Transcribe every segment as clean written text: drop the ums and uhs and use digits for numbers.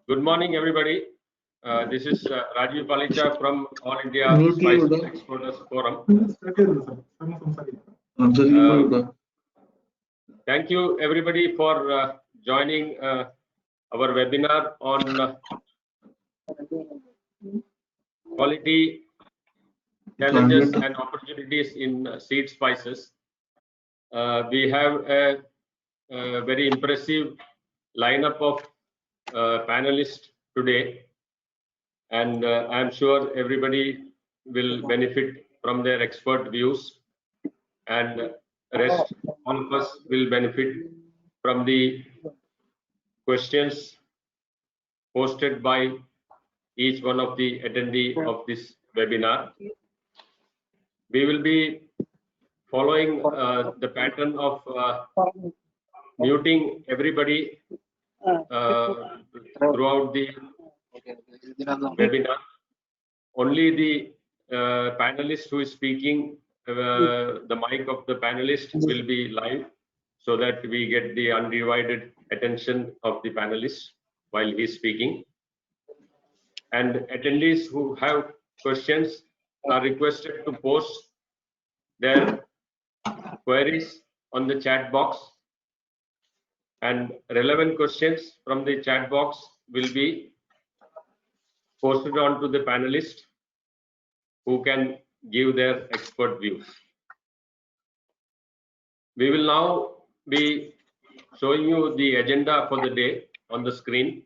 Good morning, everybody. This is Rajiv Palicha from All India Spice Exporters Forum. Thank you, everybody, for joining our webinar on quality, challenges, and opportunities in seed spices. We have a very impressive lineup of panelists today, and I'm sure everybody will benefit from their expert views, and rest all of us will benefit from the questions posted by each one of the attendee of this webinar. We will be following the pattern of muting everybody throughout the webinar. Only the panelist who is speaking, the mic of the panelist will be live, so that we get the undivided attention of the panelist while he is speaking. And attendees who have questions are requested to post their queries on the chat box, and relevant questions from the chat box will be posted on to the panelists who can give their expert views. We will now be showing you the agenda for the day on the screen.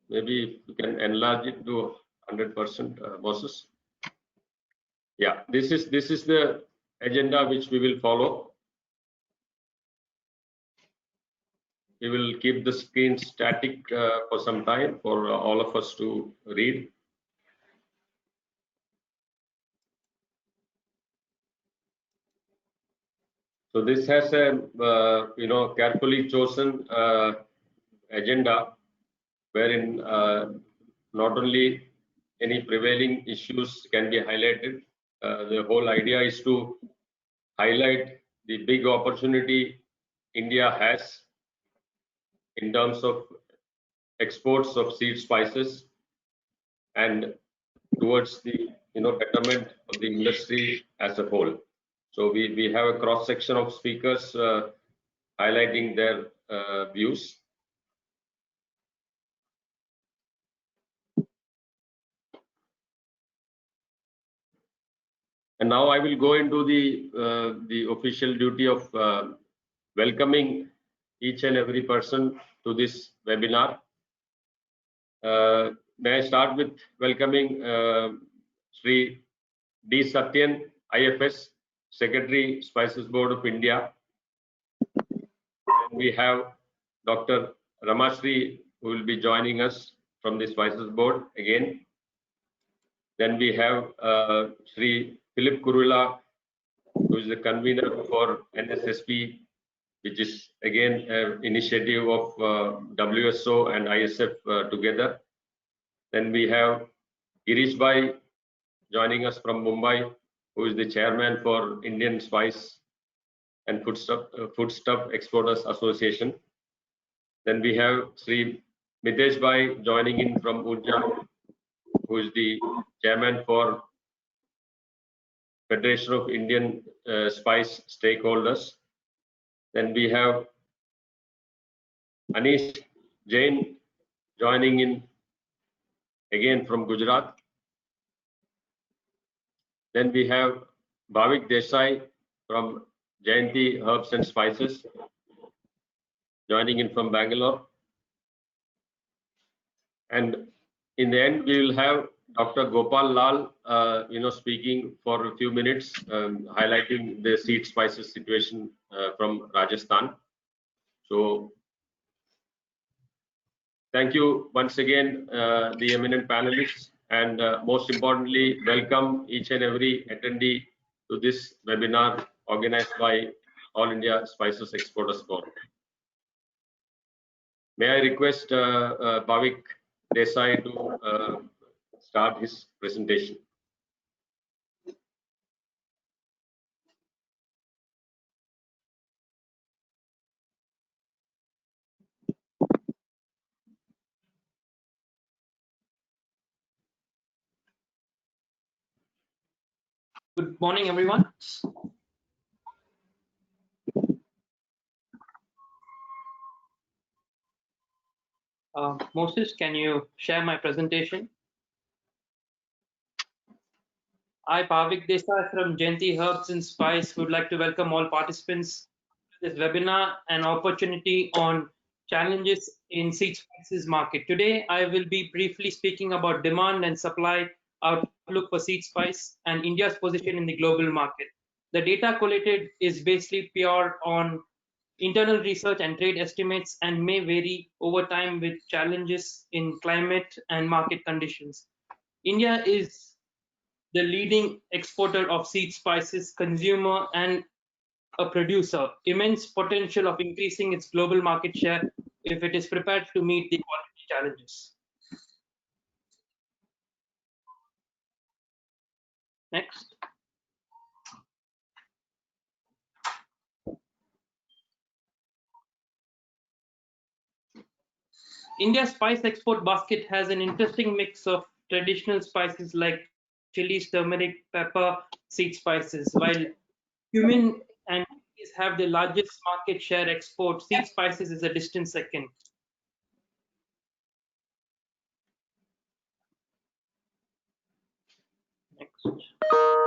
Maybe you can enlarge it to 100%, Moses. Yeah, this is the agenda which we will follow. We will keep the screen static for some time for all of us to read. So this has a carefully chosen agenda, wherein not only any prevailing issues can be highlighted. The whole idea is to highlight the big opportunity India has in terms of exports of seed spices and towards the betterment of the industry as a whole. So we have a cross section of speakers highlighting their views. And now I will go into the official duty of welcoming each and every person to this webinar. May I start with welcoming Sri D. Satyan, IFS, Secretary, Spices Board of India. And we have Dr. Ramashri, who will be joining us from the Spices Board again. Then we have Sri Philip Kurula, who is the convener for NSSP, which is again an initiative of WSO and AISEF together. Then we have Girish Bhai joining us from Mumbai, who is the chairman for Indian Spice and Foodstuff Exporters Association. Then we have Sri Mitesh Bhai joining in from Urja, who is the chairman for Federation of Indian Spice Stakeholders. Then we have Anish Jain joining in again from Gujarat. Then we have Bhavik Desai from Jayanti Herbs and Spices joining in from Bangalore. And in the end, we will have Dr. Gopal Lal, speaking for a few minutes, highlighting the seed spices situation from Rajasthan. So, thank you once again, the eminent panelists, and most importantly, welcome each and every attendee to this webinar organized by All India Spices Exporters Forum. May I request Bhavik Desai to start his presentation. Good morning, everyone. Moses, can you share my presentation? I, Pavik Desai from Jayanti Herbs and Spice, would like to welcome all participants to this webinar and opportunity on challenges in seed spices market. Today, I will be briefly speaking about demand and supply outlook for seed spice and India's position in the global market. The data collated is basically pure on internal research and trade estimates and may vary over time with challenges in climate and market conditions. India is the leading exporter of seed spices, consumer, and a producer. Immense potential of increasing its global market share if it is prepared to meet the quality challenges. Next. India's spice export basket has an interesting mix of traditional spices like chilies, turmeric, pepper, seed spices, while cumin and chilies have the largest market share export. Seed spices is a distant second. Next.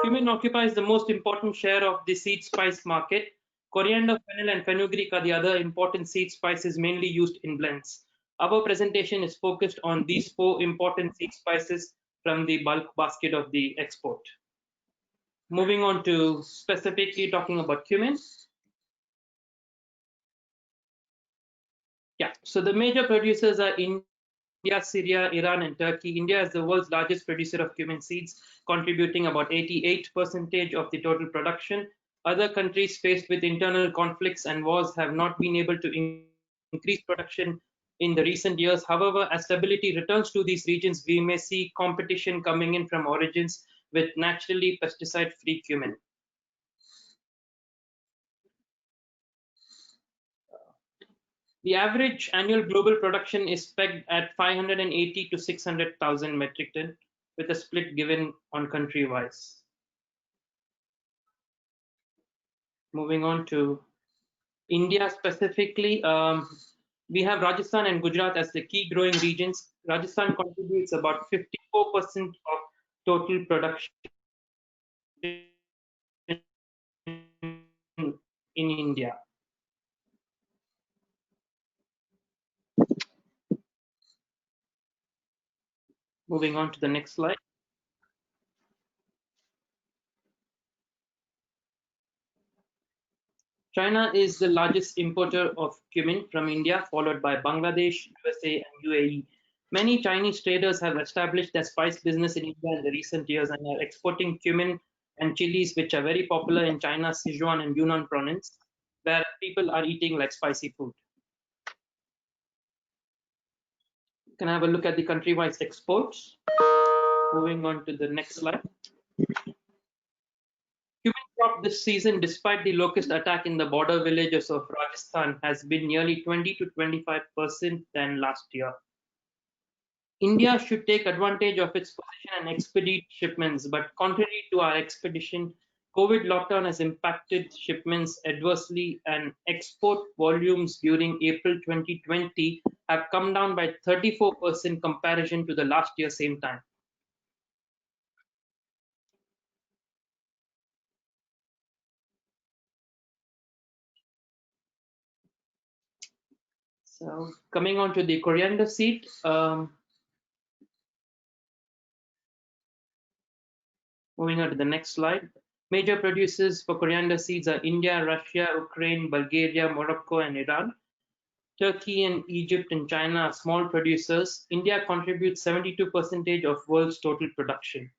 Cumin occupies the most important share of the seed spice market. Coriander, fennel, and fenugreek are the other important seed spices mainly used in blends. Our presentation is focused on these four important seed spices from the bulk basket of the export. Moving on to specifically talking about cumin. Yeah, so the major producers are India, Syria, Iran, and Turkey. India is the world's largest producer of cumin seeds, contributing about 88% of the total production. Other countries faced with internal conflicts and wars have not been able to increase production in the recent years. However, as stability returns to these regions, we may see competition coming in from origins with naturally pesticide-free cumin. The average annual global production is pegged at 580 to 600,000 metric ton, with a split given on country wise. Moving on to India specifically, we have Rajasthan and Gujarat as the key growing regions. Rajasthan contributes about 54% of total production in India. Moving on to the next slide. China is the largest importer of cumin from India, followed by Bangladesh, USA, and UAE. Many Chinese traders have established their spice business in India in the recent years and are exporting cumin and chilies, which are very popular in China's Sichuan and Yunnan province, where people are eating like spicy food. You can have a look at the country-wise exports. Moving on to the next slide. Cumin crop this season, despite the locust attack in the border villages of Rajasthan, has been nearly 20 to 25% than last year. India should take advantage of its position and expedite shipments, but contrary to our expedition, COVID lockdown has impacted shipments adversely, and export volumes during April 2020 have come down by 34% comparison to the last year same time. So coming on to the coriander seed, moving on to the next slide. Major producers for coriander seeds are India, Russia, Ukraine, Bulgaria, Morocco, and Iran. Turkey and Egypt and China are small producers. India contributes 72% of world's total production.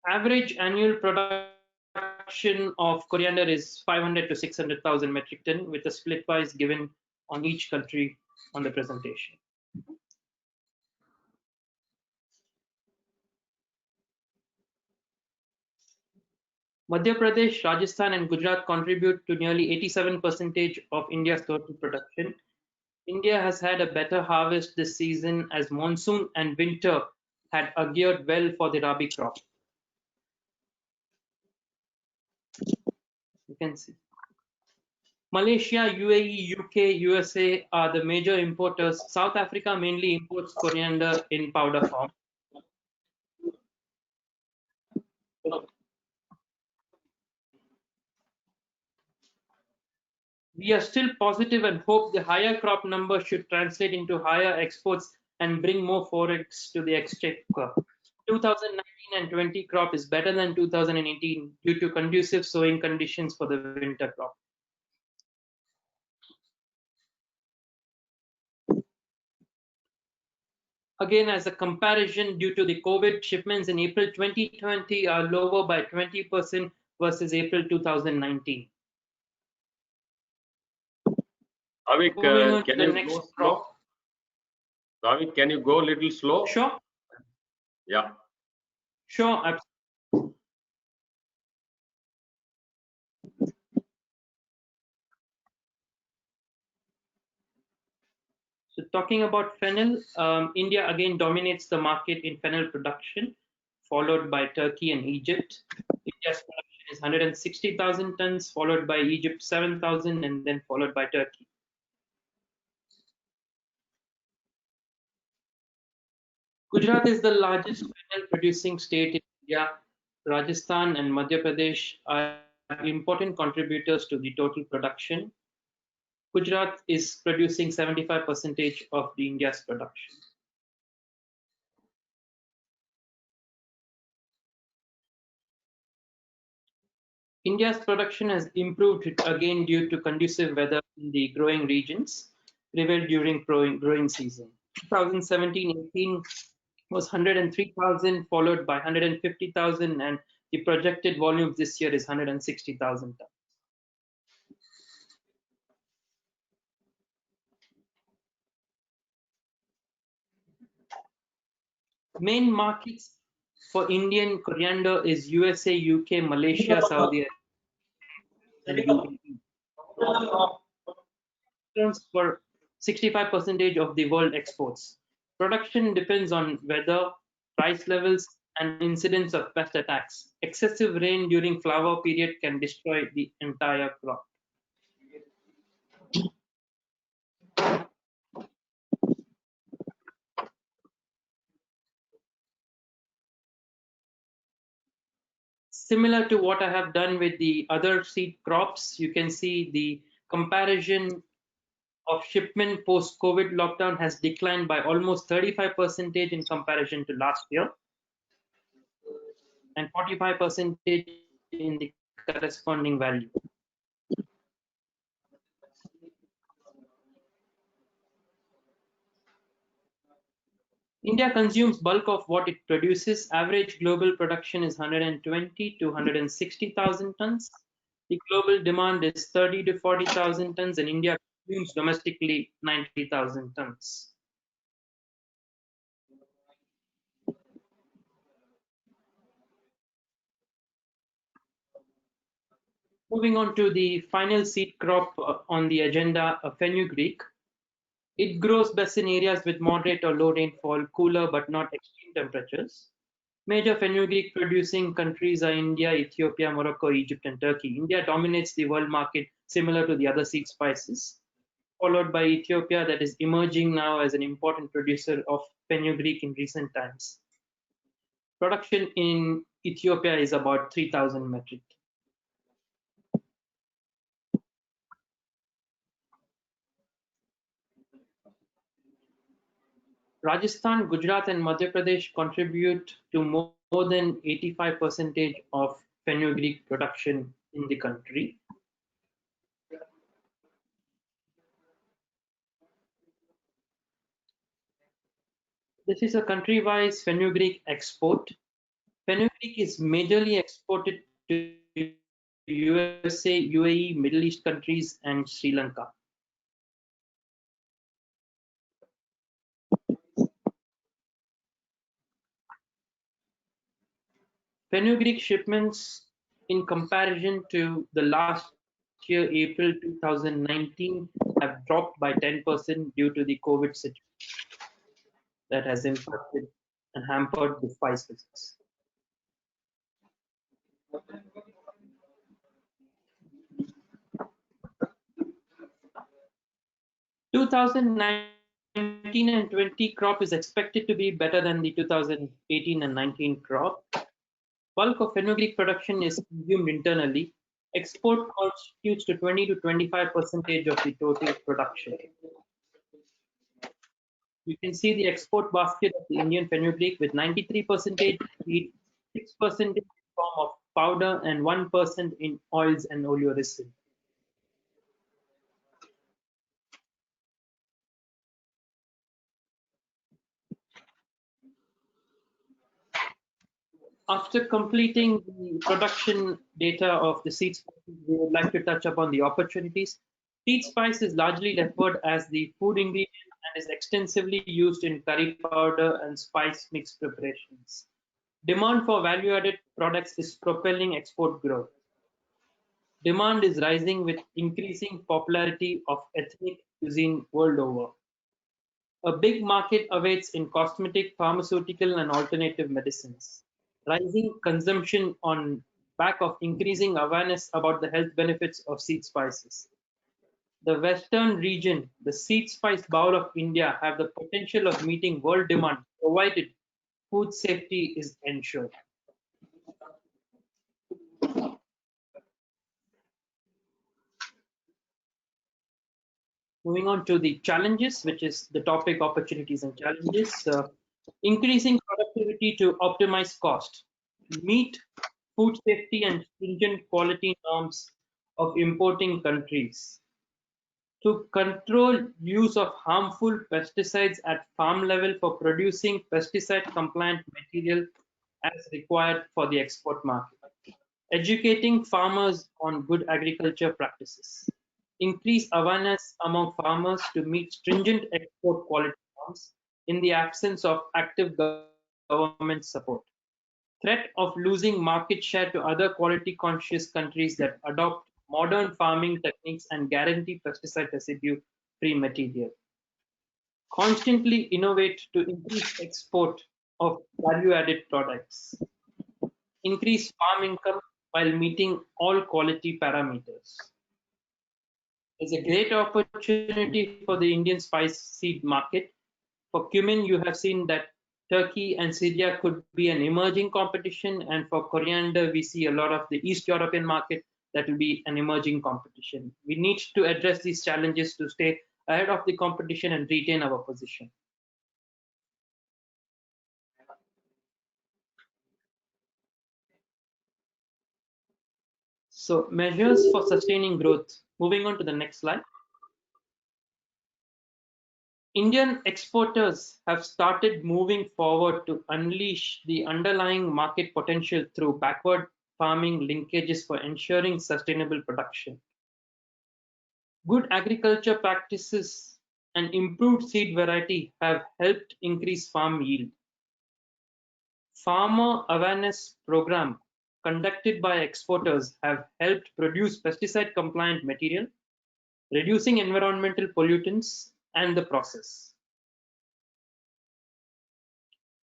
Average annual production of coriander is 500 to 600,000 metric ton, with a split wise given on each country on the presentation. Madhya Pradesh, Rajasthan, and Gujarat contribute to nearly 87% of India's total production. India has had a better harvest this season as monsoon and winter had augured well for the Rabi crop. You can see. Malaysia, UAE, UK, USA are the major importers. South Africa mainly imports coriander in powder form. We are still positive and hope the higher crop number should translate into higher exports and bring more forex to the exchequer. 2019 and 20 crop is better than 2018 due to conducive sowing conditions for the winter crop. Again, as a comparison, due to the COVID, shipments in April 2020 are lower by 20% versus April 2019. Avik, Moving on to can the you next go slow? crop. Avik, can you go a little slow? Sure, Yeah. sure. So talking about fennel, India again dominates the market in fennel production, followed by Turkey and Egypt. India's production is 160,000 tons, followed by Egypt 7,000, and then followed by Turkey. Gujarat is the largest fennel producing state in India. Rajasthan and Madhya Pradesh are important contributors to the total production. Gujarat is producing 75% of the India's production. India's production has improved again due to conducive weather in the growing regions prevailed during growing season. 2017-18 was 103,000, followed by 150,000, and the projected volume this year is 160,000 tons. Main markets for Indian coriander is USA, UK, Malaysia, Saudi Arabia, and UAE. Accounts for 65% of the world exports. Production depends on weather, price levels, and incidence of pest attacks. Excessive rain during flower period can destroy the entire crop. Similar to what I have done with the other seed crops, you can see the comparison of shipment post-COVID lockdown has declined by almost 35% in comparison to last year, and 45% in the corresponding value. India consumes bulk of what it produces. Average global production is 120 to 160,000 tons. The global demand is 30 to 40,000 tons, and India consumes domestically 90,000 tons. Moving on to the final seed crop on the agenda, fenugreek. It grows best in areas with moderate or low rainfall, cooler but not extreme temperatures. Major fenugreek producing countries are India, Ethiopia, Morocco, Egypt, and Turkey. India dominates the world market similar to the other seed spices, followed by Ethiopia, that is emerging now as an important producer of fenugreek in recent times. Production in Ethiopia is about 3,000 metric. Rajasthan, Gujarat, and Madhya Pradesh contribute to more than 85% of fenugreek production in the country. This is a country-wise fenugreek export. Fenugreek is majorly exported to USA, UAE, Middle East countries, and Sri Lanka. Fenugreek shipments in comparison to the last year, April 2019, have dropped by 10% due to the COVID situation that has impacted and hampered the spice business. 2019 and 20 crop is expected to be better than the 2018 and 19 crop. Bulk of fenugreek production is consumed internally. Export constitutes to 20 to 25% of the total production. You can see the export basket of the Indian fenugreek with 93% wheat, 6% in form of powder, and 1% in oils and oleoresin. After completing the production data of the seed spices, we would like to touch upon the opportunities. Seed spice is largely referred as the food ingredient and is extensively used in curry powder and spice mix preparations. Demand for value-added products is propelling export growth. Demand is rising with increasing popularity of ethnic cuisine world over. A big market awaits in cosmetic, pharmaceutical, and alternative medicines. Rising consumption on back of increasing awareness about the health benefits of seed spices. The western region, the seed spice bowl of India, have the potential of meeting world demand provided food safety is ensured. Moving on to the challenges, which is the topic opportunities and challenges. Increasing productivity to optimize cost, meet food safety and stringent quality norms of importing countries, to control use of harmful pesticides at farm level for producing pesticide compliant material as required for the export market, educating farmers on good agriculture practices, increase awareness among farmers to meet stringent export quality norms in the absence of active government support, threat of losing market share to other quality conscious countries that adopt modern farming techniques and guarantee pesticide residue free material, constantly innovate to increase export of value added products, increase farm income while meeting all quality parameters. There's a great opportunity for the Indian spice seed market. For cumin, you have seen that Turkey and Syria could be an emerging competition, and for coriander, we see a lot of the East European market that will be an emerging competition. We need to address these challenges to stay ahead of the competition and retain our position. So, measures for sustaining growth. Moving on to the next slide. Indian exporters have started moving forward to unleash the underlying market potential through backward farming linkages for ensuring sustainable production. Good agriculture practices and improved seed variety have helped increase farm yield. Farmer awareness program conducted by exporters have helped produce pesticide compliant material, reducing environmental pollutants and the process.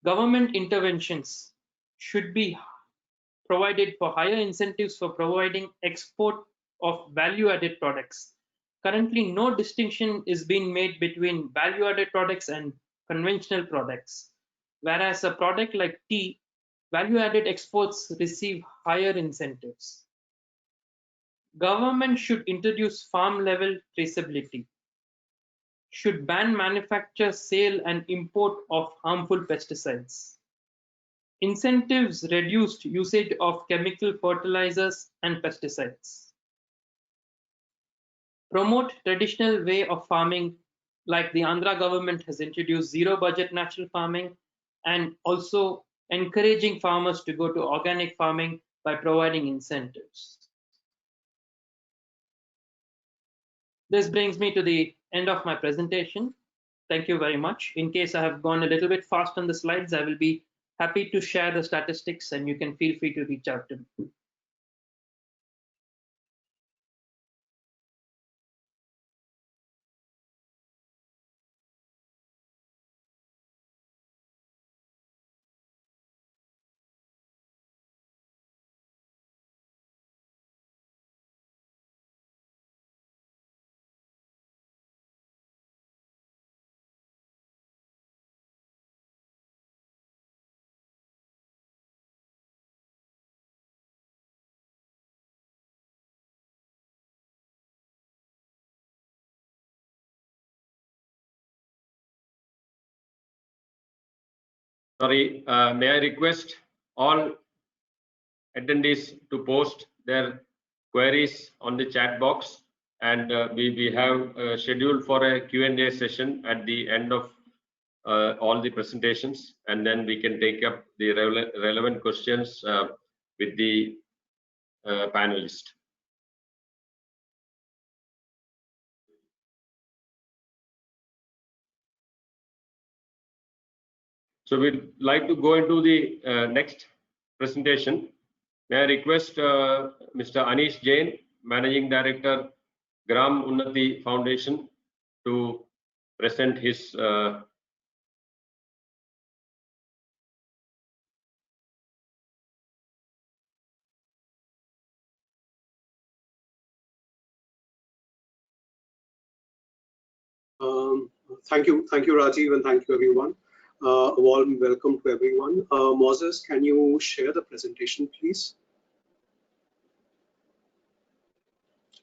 Government interventions should be provided for higher incentives for providing export of value-added products. Currently, no distinction is being made between value-added products and conventional products, whereas a product like tea, value-added exports receive higher incentives. Government should introduce farm-level traceability, should ban manufacture, sale, and import of harmful pesticides. Incentives reduced usage of chemical fertilizers and pesticides. Promote traditional way of farming, like the Andhra government has introduced zero budget natural farming, and also encouraging farmers to go to organic farming by providing incentives. This brings me to the end of my presentation. Thank you very much. In case I have gone a little bit fast on the slides, I will be happy to share the statistics and you can feel free to reach out to me. Sorry, may I request all attendees to post their queries on the chat box, and we have scheduled for a Q&A session at the end of all the presentations, and then we can take up the relevant questions with the panelist. So we'd like to go into the next presentation. May I request Mr. Anish Jain, Managing Director, Gram Unnati Foundation, to present his Thank you, Rajiv, and thank you, everyone. A warm welcome to everyone. Moses, can you share the presentation, please?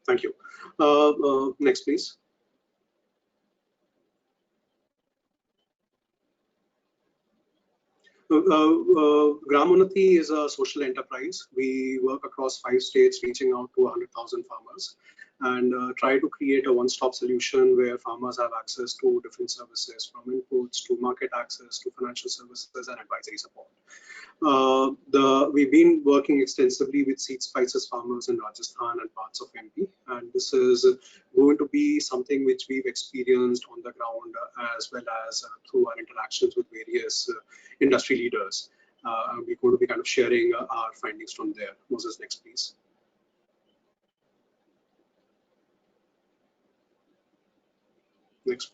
Thank you. Next, please. Gram Unnati is a social enterprise. We work across 5 states, reaching out to 100,000 farmers, and try to create a one-stop solution where farmers have access to different services, from inputs to market access to financial services and advisory support. We've been working extensively with seed spices farmers in Rajasthan and parts of MP, and this is going to be something which we've experienced on the ground as well as through our interactions with various industry leaders. We're going to be kind of sharing our findings from there. Moses, next, please. Next.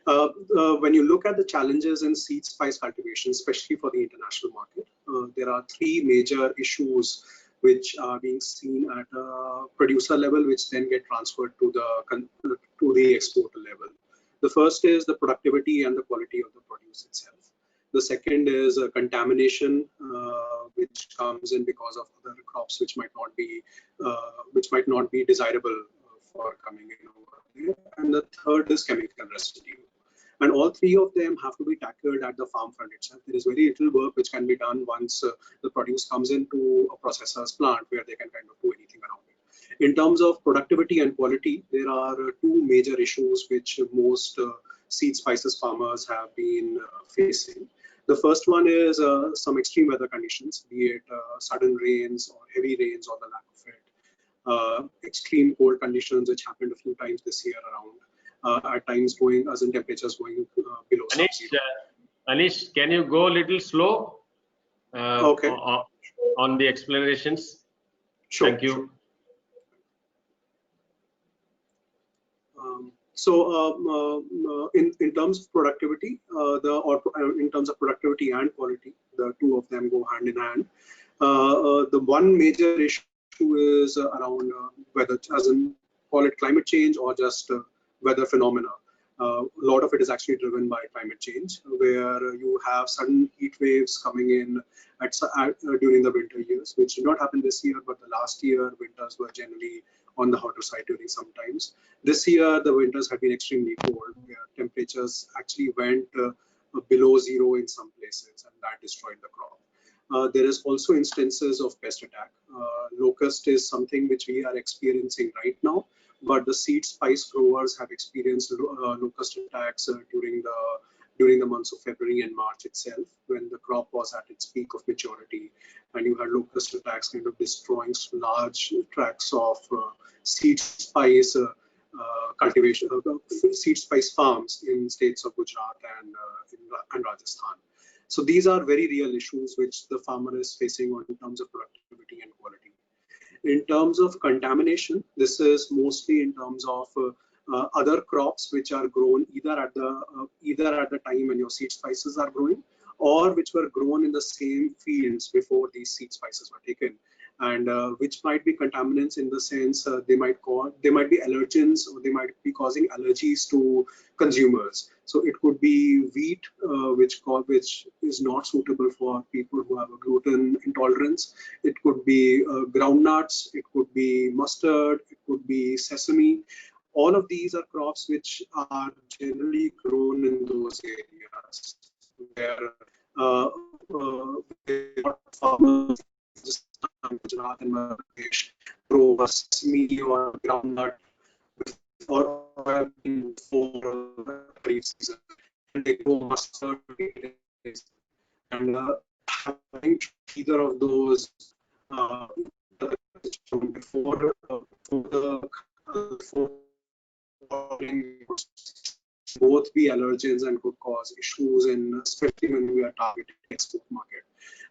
When you look at the challenges in seed spice cultivation, especially for the international market, there are 3 major issues which are being seen at a producer level, which then get transferred to the exporter level. The first is the productivity and the quality of the produce itself. The second is contamination, which comes in because of other crops which might not be desirable for coming in over there. And the third is chemical residue. And all 3 of them have to be tackled at the farm front itself. There is very little work which can be done once the produce comes into a processor's plant where they can kind of do anything around it. In terms of productivity and quality, there are 2 major issues which most seed spices farmers have been facing. The first one is some extreme weather conditions, be it sudden rains or heavy rains or the lack of it. Extreme cold conditions, which happened a few times this year around. At times going as in temperatures going below sub-zero. Anish, can you go a little slow okay. on the explanations? Sure. Thank you. Sure. In terms of productivity, in terms of productivity and quality, the 2 of them go hand in hand. The one major issue is around whether, as in call it climate change or just weather phenomena. A lot of it is actually driven by climate change, where you have sudden heat waves coming in during the winter years, which did not happen this year, but the last year winters were generally on the hotter side during some times. This year the winters have been extremely cold, where temperatures actually went below 0 in some places, and that destroyed the crop. There is also instances of pest attack. Locust is something which we are experiencing right now, but the seed spice growers have experienced locust attacks during the months of February and March itself, when the crop was at its peak of maturity, and you had locust attacks kind of destroying large tracts of seed spice cultivation, seed spice farms in states of Gujarat and Rajasthan. So these are very real issues which the farmer is facing in terms of productivity and quality. In terms of contamination, this is mostly in terms of other crops which are grown either at the time when your seed spices are growing, or which were grown in the same fields before these seed spices were taken, and which might be contaminants in the sense they might be allergens, or they might be causing allergies to consumers. So it could be wheat, which is not suitable for people who have a gluten intolerance. It could be groundnuts, it could be mustard, it could be sesame. All of these are crops which are generally grown in those areas where farmers in Gujarat and Madhya Pradesh grow a sesame or groundnut or soybean before Kharif season, and they grow mustard and having either of those uh, before both be allergens and could cause issues in especially when we are targeting export market.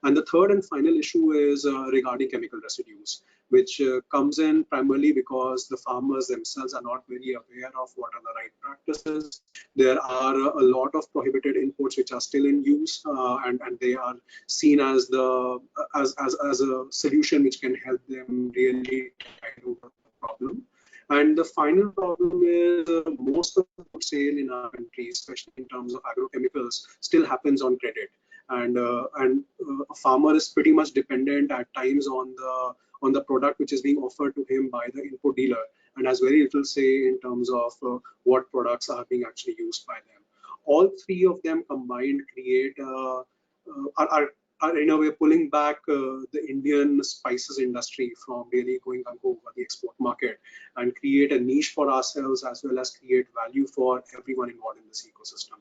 And the third and final issue is regarding chemical residues, which comes in primarily because the farmers themselves are not very aware of what are the right practices. There are a lot of prohibited imports which are still in use, and they are seen as the as a solution which can help them really tide over the problem. And the final problem is most of the sale in our country, especially in terms of agrochemicals, still happens on credit. And a farmer is pretty much dependent at times on the product which is being offered to him by the input dealer, and has very little say in terms of what products are being actually used by them. All three of them combined create are in a way pulling back the Indian spices industry from really going over the export market, and create a niche for ourselves as well as create value for everyone involved in this ecosystem.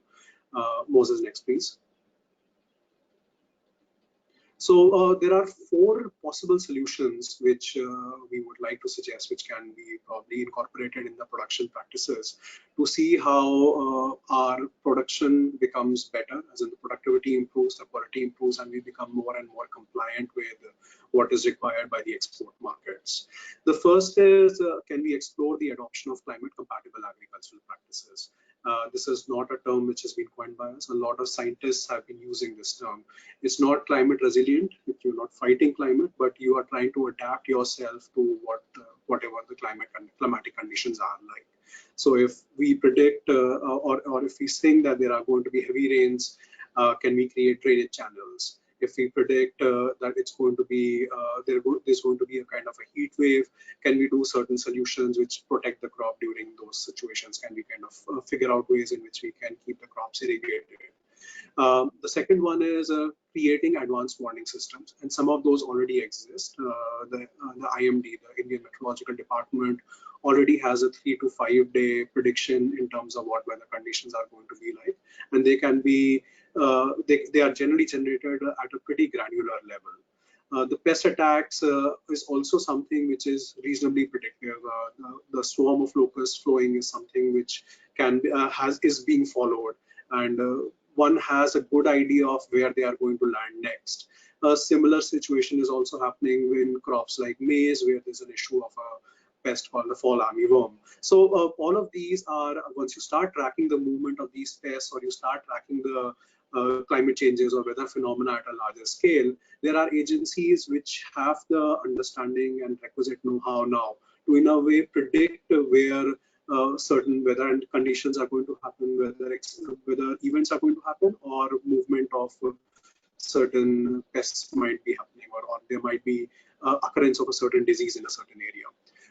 Moses, next please. So there are four possible solutions which we would like to suggest, which can be probably incorporated in the production practices to see how our production becomes better, as in the productivity improves, the quality improves, and we become more and more compliant with what is required by the export markets. The first is, can we explore the adoption of climate compatible agricultural practices? This is not a term which has been coined by us. A lot of scientists have been using this term. It's not climate resilient if you're not fighting climate, but you are trying to adapt yourself to whatever the climatic conditions are like. So if we predict or if we think that there are going to be heavy rains, can we create drainage channels? If we predict that it's going to be there's going to be a kind of a heat wave, can we do certain solutions which protect the crop during those situations? Can we kind of figure out ways in which we can keep the crops irrigated? The second one is creating advanced warning systems, and some of those already exist. The IMD, the Indian Meteorological Department, already has a 3 to 5 day prediction in terms of what weather conditions are going to be like, and they can be they are generally generated at a pretty granular level. The pest attacks is also something which is reasonably predictive. The swarm of locusts flowing is something which can is being followed, and one has a good idea of where they are going to land next. A similar situation is also happening in crops like maize, where there's an issue of a pest called the fall armyworm. So all of these are, once you start tracking the movement of these pests, or you start tracking the climate changes or weather phenomena at a larger scale, there are agencies which have the understanding and requisite know-how now to in a way predict where certain weather and conditions are going to happen, whether events are going to happen, or movement of certain pests might be happening, or there might be occurrence of a certain disease in a certain area.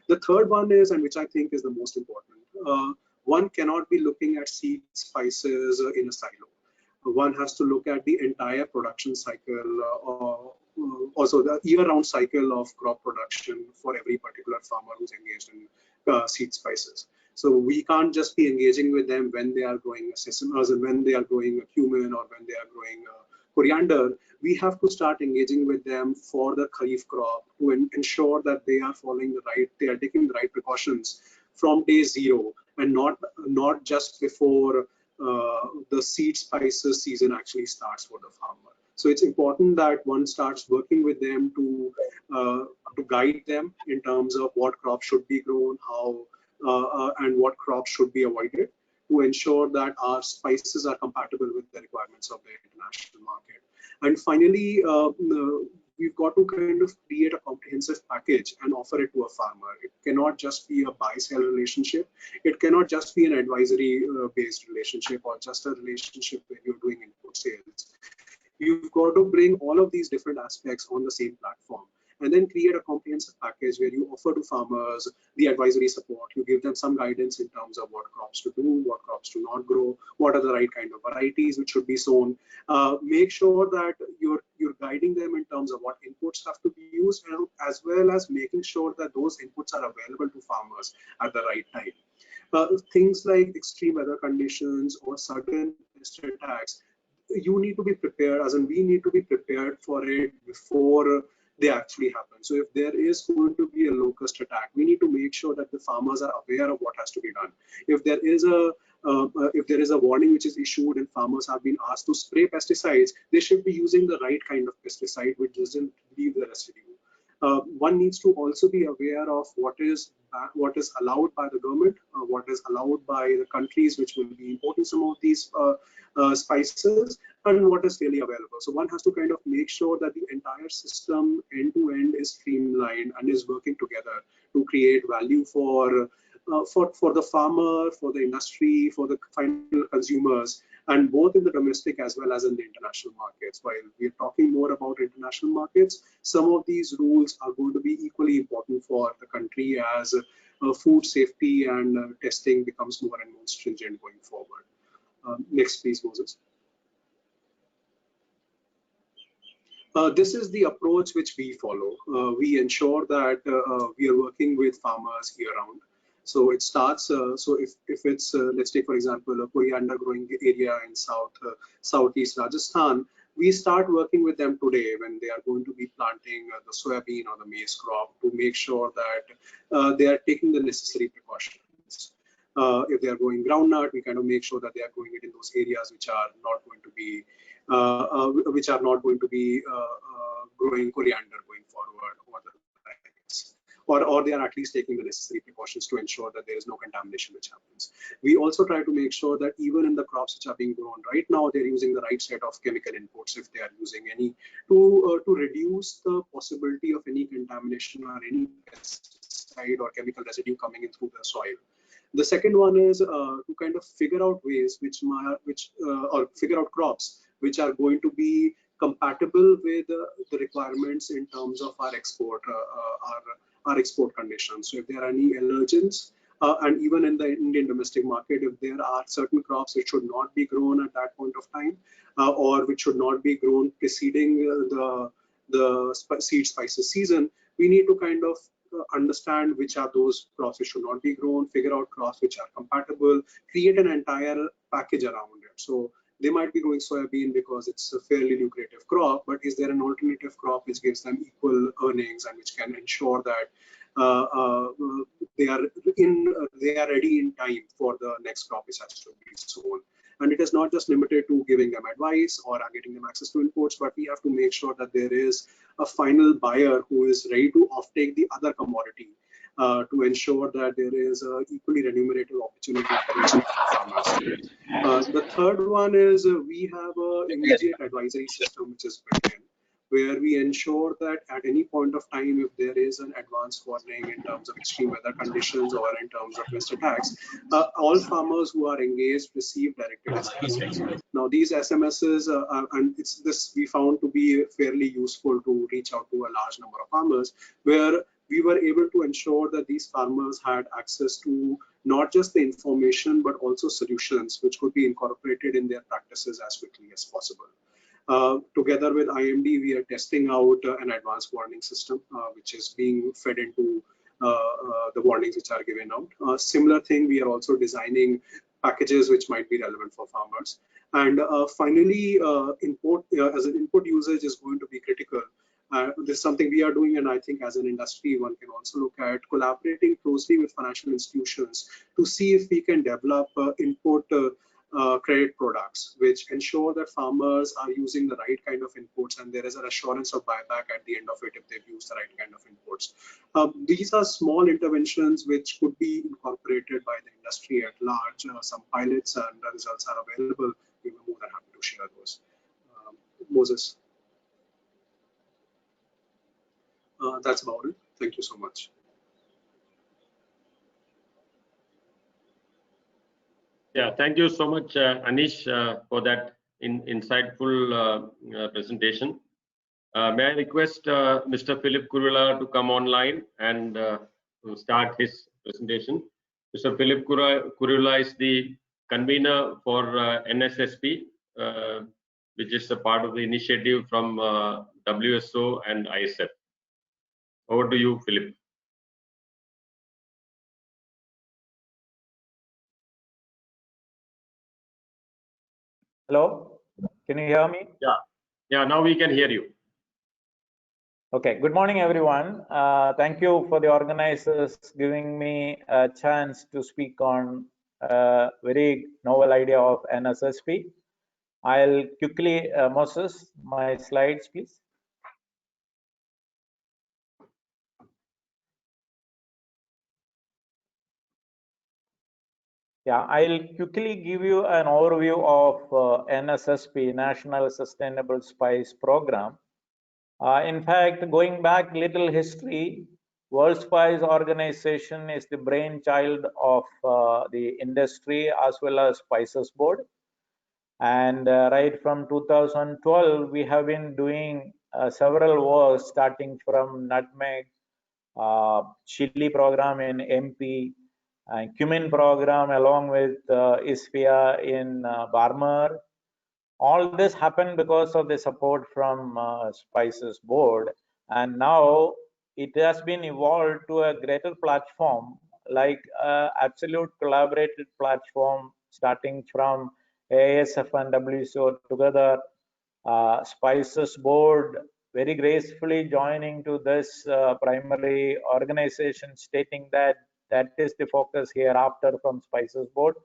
The third one is, and which I think is the most important, one cannot be looking at seed spices in a silo. One has to look at the entire production cycle, also the year-round cycle of crop production for every particular farmer who's engaged in seed spices. So we can't just be engaging with them when they are growing sesame, as in when they are growing cumin, or when they are growing coriander. We have to start engaging with them for the Kharif crop to ensure that they are following they are taking the right precautions from day zero, and not just before the seed spices season actually starts for the farmer. So it's important that one starts working with them to guide them in terms of what crops should be grown, how and what crops should be avoided, to ensure that our spices are compatible with the requirements of the international market. And finally, we've got to kind of create a comprehensive package and offer it to a farmer. It cannot just be a buy-sell relationship. It cannot just be an advisory-based relationship, or just a relationship where you're doing input sales. You've got to bring all of these different aspects on the same platform. and then create a comprehensive package where you offer to farmers the advisory support. You give them some guidance in terms of what crops to do, what crops to not grow, what are the right kind of varieties which should be sown. Make sure that you're guiding them in terms of what inputs have to be used, and as well as making sure that those inputs are available to farmers at the right time. Things like extreme weather conditions or sudden pest attacks, you need to be prepared, as in we need to be prepared for it before they actually happen. So if there is going to be a locust attack, we need to make sure that the farmers are aware of what has to be done. If there is a warning which is issued and farmers have been asked to spray pesticides, they should be using the right kind of pesticide which doesn't leave the residue. One needs to also be aware of what is allowed by the government, what is allowed by the countries which will be importing some of these spices, and what is really available. So one has to kind of make sure that the entire system end to end is streamlined and is working together to create value for the farmer, for the industry, for the final consumers, and both in the domestic as well as in the international markets. While we're talking more about international markets, some of these rules are going to be equally important for the country as food safety and testing becomes more and more stringent going forward. Next, please, Moses. This is the approach which we follow. We ensure that we are working with farmers year round. So it starts, so if it's, let's take for example, a coriander growing area in southeast Rajasthan, we start working with them today when they are going to be planting the soybean or the maize crop to make sure that they are taking the necessary precautions. If they are growing groundnut, we kind of make sure that they are growing it in those areas which are not going to be growing coriander going forward, or the likes. Or they are at least taking the necessary precautions to ensure that there is no contamination which happens. We also try to make sure that even in the crops which are being grown right now, they're using the right set of chemical inputs, if they are using any, to reduce the possibility of any contamination or any pesticide or chemical residue coming in through the soil. The second one is to kind of figure out ways or figure out crops which are going to be compatible with the requirements in terms of our export conditions. So if there are any allergens, and even in the Indian domestic market, if there are certain crops which should not be grown at that point of time, or which should not be grown preceding the seed spices season, we need to kind of understand which are those crops which should not be grown, figure out crops which are compatible, create an entire package around it. So they might be growing soybean because it's a fairly lucrative crop, but is there an alternative crop which gives them equal earnings and which can ensure that they are ready in time for the next crop which has to be sown? And it is not just limited to giving them advice or getting them access to imports, but we have to make sure that there is a final buyer who is ready to offtake the other commodity to ensure that there is an equally remunerative opportunity for each of the farmers. The third one is we have an immediate advisory system which is built in, where we ensure that at any point of time, if there is an advance warning in terms of extreme weather conditions or in terms of pest attacks, all farmers who are engaged receive directed SMSs. Now, these SMSs, and this we found to be fairly useful to reach out to a large number of farmers, where we were able to ensure that these farmers had access to not just the information, but also solutions which could be incorporated in their practices as quickly as possible. Together with IMD, we are testing out an advanced warning system, which is being fed into the warnings which are given out. Similar thing, we are also designing packages which might be relevant for farmers. And finally, as an input usage is going to be critical. This is something we are doing, and I think as an industry, one can also look at collaborating closely with financial institutions to see if we can develop input credit products, which ensure that farmers are using the right kind of inputs and there is an assurance of buyback at the end of it if they've used the right kind of inputs. These are small interventions which could be incorporated by the industry at large. Some pilots and the results are available. We were more than happy to share those. Moses. That's about it. Thank you so much. Yeah, thank you so much, Anish, for that insightful presentation. May I request Mr. Philip Kurula to come online and to start his presentation. Mr. Philip Kurula is the convener for NSSP, which is a part of the initiative from WSO and AISEF. Over to you, Philip. Hello, can you hear me? Yeah, now we can hear you. Okay, good morning, everyone. Thank you for the organizers giving me a chance to speak on a very novel idea of NSSP. I'll quickly, Moses, my slides, please. Yeah, I'll quickly give you an overview of NSSP, National Sustainable Spice Program. In fact, going back little history, World Spice Organization is the brainchild of the industry as well as Spices Board. And right from 2012, we have been doing several works starting from nutmeg, chili program in MP, and cumin program along with ISFIA in Barmer. All this happened because of the support from Spices Board, and now it has been evolved to a greater platform, like absolute collaborated platform starting from AISEF and WCO together. Spices Board very gracefully joining to this primary organization, stating that that is the focus hereafter from Spices Board.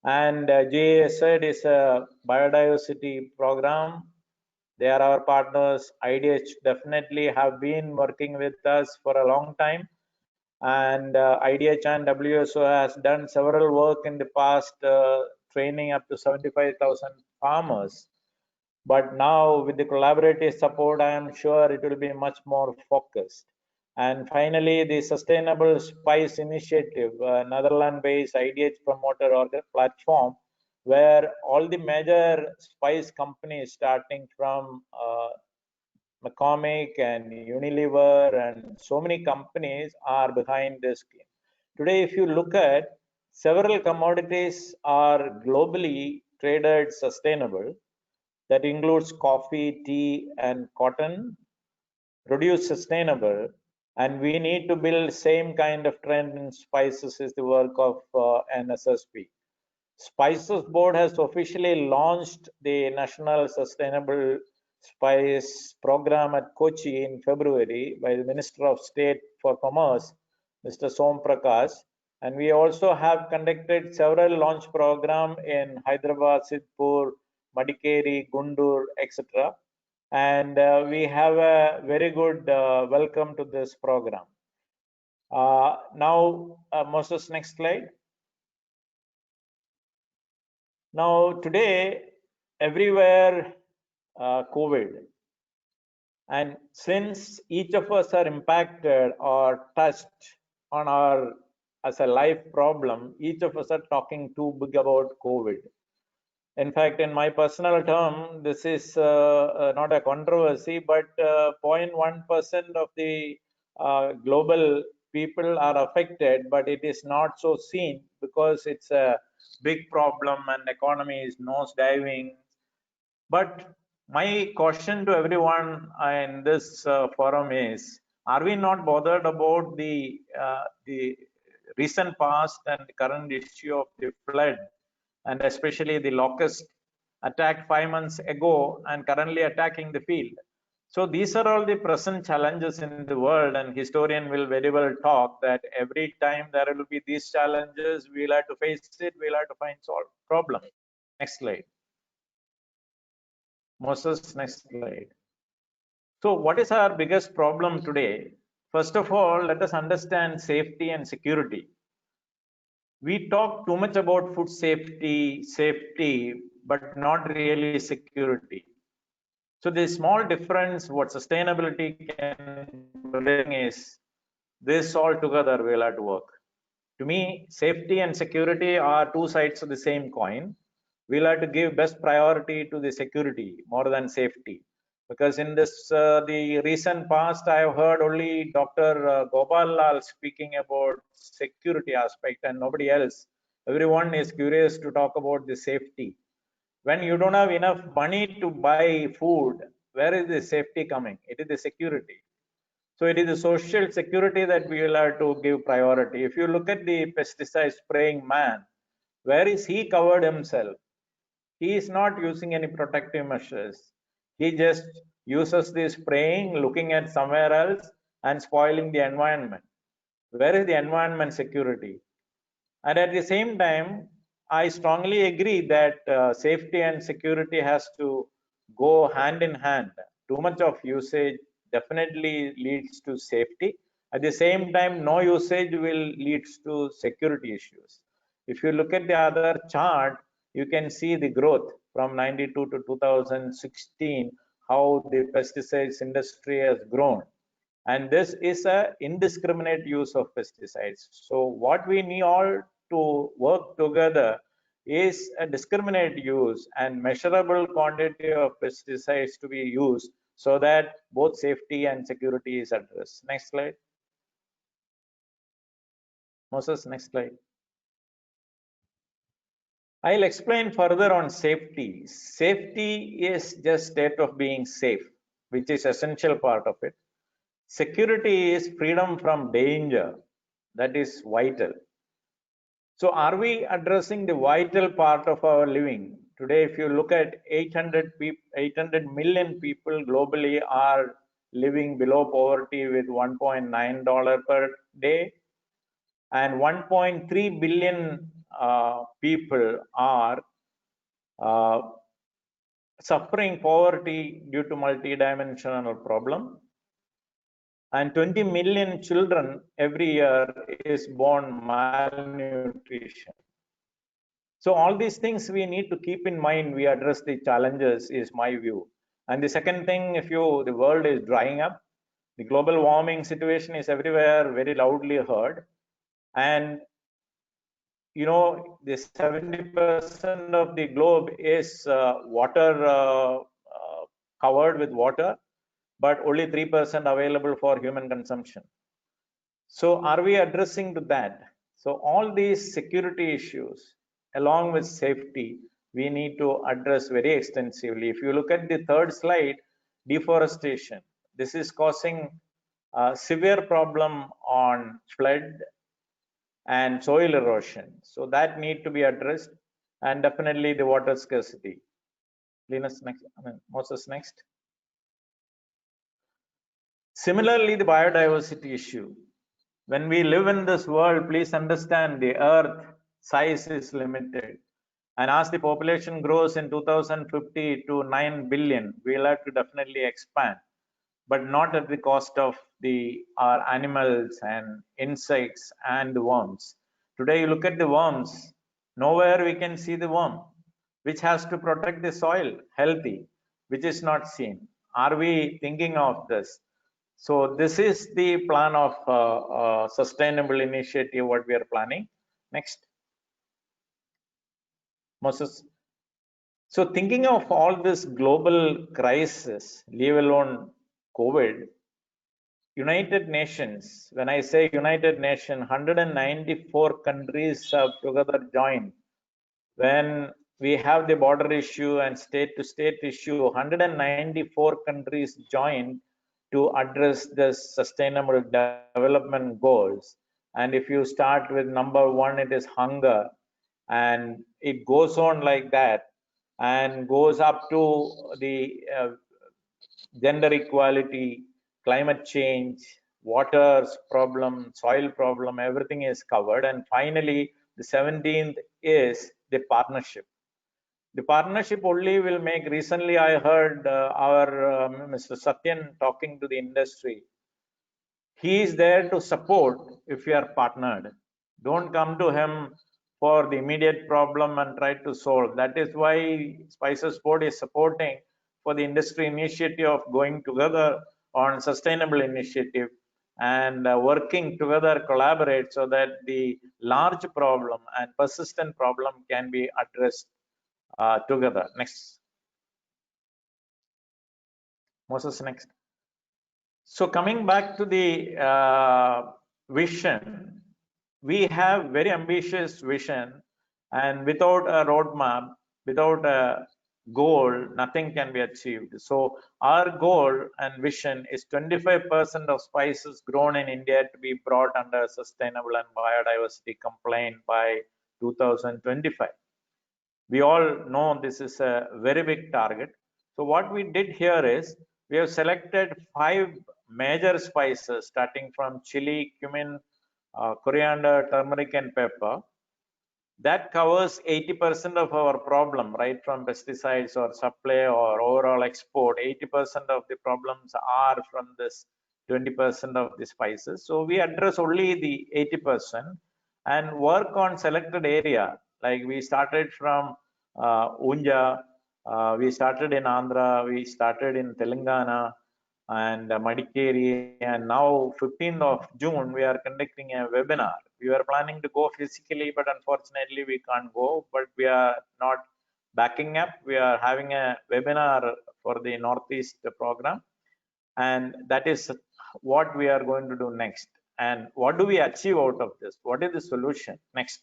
And GASED is a biodiversity program. They are our partners. IDH definitely have been working with us for a long time. And IDH and WSO has done several work in the past, training up to 75,000 farmers. But now with the collaborative support, I am sure it will be much more focused. And finally, the Sustainable Spice Initiative, Netherlands-based IDH promoter or the platform, where all the major spice companies, starting from McCormick and Unilever and so many companies are behind this scheme. Today, if you look at, several commodities are globally traded sustainable. That includes coffee, tea, and cotton, produce sustainable, and we need to build same kind of trend in spices is the work of NSSP. Spices Board has officially launched the National Sustainable Spice Program at Kochi in February by the Minister of State for Commerce, Mr. Som Prakash. And we also have conducted several launch programs in Hyderabad, Sidhpur, Madikeri, Gundur, etc. And we have a very good welcome to this program. Now, Moses, next slide. Now, today, everywhere, COVID. And since each of us are impacted or touched on our as a life problem, each of us are talking too big about COVID. In fact, in my personal term, this is not a controversy, but 0.1% of the global people are affected, but it is not so seen because it's a big problem and economy is nosediving. But my question to everyone in this forum is, are we not bothered about the recent past and the current issue of the flood, and especially the locust attacked 5 months ago and currently attacking the field? So these are all the present challenges in the world, and historian will very well talk that every time there will be these challenges, we'll have to face it, we'll have to find solve problem. Next slide. Moses, next slide. So what is our biggest problem today? First of all, let us understand safety and security. We talk too much about food safety, but not really security. So the small difference what sustainability can bring is this all together will have to work. To me, safety and security are two sides of the same coin. We'll have to give best priority to the security more than safety. Because in this the recent past, I have heard only Dr. Gopal Lal speaking about security aspect and nobody else. Everyone is curious to talk about the safety. When you don't have enough money to buy food, where is the safety coming? It is the security. So it is the social security that we will have to give priority. If you look at the pesticide spraying man, where is he covered himself? He is not using any protective measures. He just uses the spraying, looking at somewhere else and spoiling the environment. Where is the environment security? And at the same time, I strongly agree that safety and security has to go hand in hand. Too much of usage definitely leads to safety. At the same time, no usage will leads to security issues. If you look at the other chart, you can see the growth from 92 to 2016, how the pesticides industry has grown. And this is a indiscriminate use of pesticides. So what we need all to work together is a discriminate use and measurable quantity of pesticides to be used so that both safety and security is addressed. Next slide. Moses, next slide. I'll explain further on safety. Safety is just state of being safe, which is essential part of it. Security is freedom from danger. That is vital. So are we addressing the vital part of our living? Today, if you look at 800 million people globally are living below poverty with $1.9 per day, and 1.3 billion people are uh, suffering poverty due to multidimensional problem, and 20 million children every year is born malnutrition. So all these things we need to keep in mind. We address the challenges is my view. And the second thing, if the world is drying up, the global warming situation is everywhere very loudly heard. And you know, the 70% of the globe is covered with water, but only 3% available for human consumption. So are we addressing to that? So all these security issues along with safety, we need to address very extensively. If you look at the third slide, deforestation, this is causing a severe problem on flood and soil erosion. So that need to be addressed, and definitely the water scarcity. Linus next, Moses next. Similarly, the biodiversity issue. When we live in this world, please understand the earth size is limited. And as the population grows in 2050 to 9 billion, we'll have to definitely expand, but not at the cost of our animals and insects and the worms. Today, you look at the worms, nowhere we can see the worm, which has to protect the soil healthy, which is not seen. Are we thinking of this? So this is the plan of sustainable initiative, what we are planning. Next. Moses. So thinking of all this global crisis, leave alone COVID, United Nations, when I say United Nations, 194 countries have together joined. When we have the border issue and state to state issue, 194 countries joined to address the sustainable development goals. And if you start with number one, it is hunger, and it goes on like that and goes up to the gender equality, climate change, water problem, soil problem, everything is covered. And finally, the 17th is the partnership. The partnership only will make, recently I heard our Mr. Satyan talking to the industry. He is there to support if you are partnered. Don't come to him for the immediate problem and try to solve. That is why Spices Board is supporting for the industry initiative of going together on sustainable initiative and working together, collaborate so that the large problem and persistent problem can be addressed together. Next. Moses, next. So coming back to the vision, we have very ambitious vision, and without a roadmap, without a goal, nothing can be achieved. So our goal and vision is 25% of spices grown in India to be brought under sustainable and biodiversity compliant by 2025. We all know this is a very big target. So what we did here is we have selected 5 major spices starting from chili, cumin, coriander, turmeric, and pepper. That covers 80% of our problem, right from pesticides or supply or overall export. 80% of the problems are from this 20% of the spices. So we address only the 80% and work on selected area. Like we started from Unja, we started in Andhra, we started in Telangana and Madikeri, and now 15th of June we are conducting a webinar. We were planning to go physically, but unfortunately we can't go, but we are not backing up. We are having a webinar for the Northeast program, and that is what we are going to do next. And what do we achieve out of this? What is the solution? Next.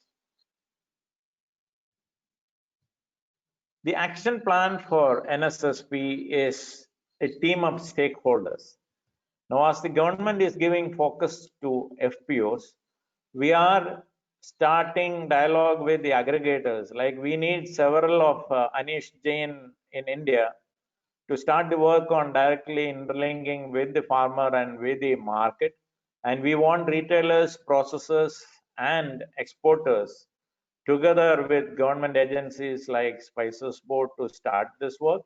The action plan for NSSP is a team of stakeholders. Now, as the government is giving focus to FPOs, we are starting dialogue with the aggregators. Like we need several of Anish Jain in India to start the work on directly interlinking with the farmer and with the market. And we want retailers, processors, and exporters together with government agencies like Spices Board to start this work.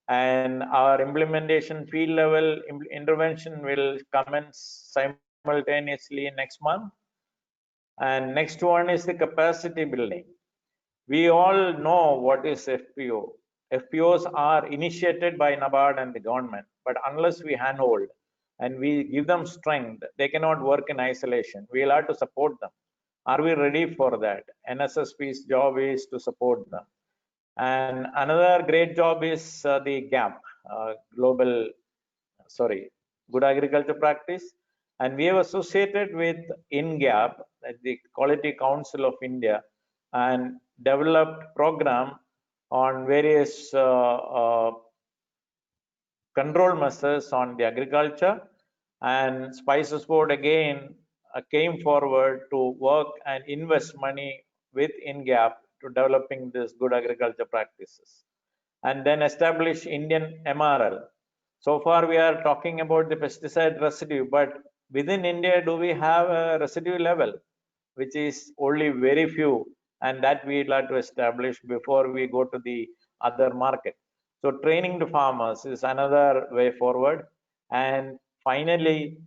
And our implementation field level intervention will commence simultaneously next month. And next one is the capacity building. We all know what is FPO. FPOs are initiated by NABARD and the government, but unless we handhold and we give them strength, they cannot work in isolation. We'll have to support them. Are we ready for that? NSSP's job is to support them. And another great job is the GAP, Good Agriculture Practice. And we have associated with INGAP, the Quality Council of India, and developed program on various control measures on the agriculture. And Spices Board again came forward to work and invest money with INGAP to developing this good agriculture practices, and then establish Indian MRL. So far we are talking about the pesticide residue, but within India do we have a residue level, which is only very few, and that we like to establish before we go to the other market. So training to farmers is another way forward, and finally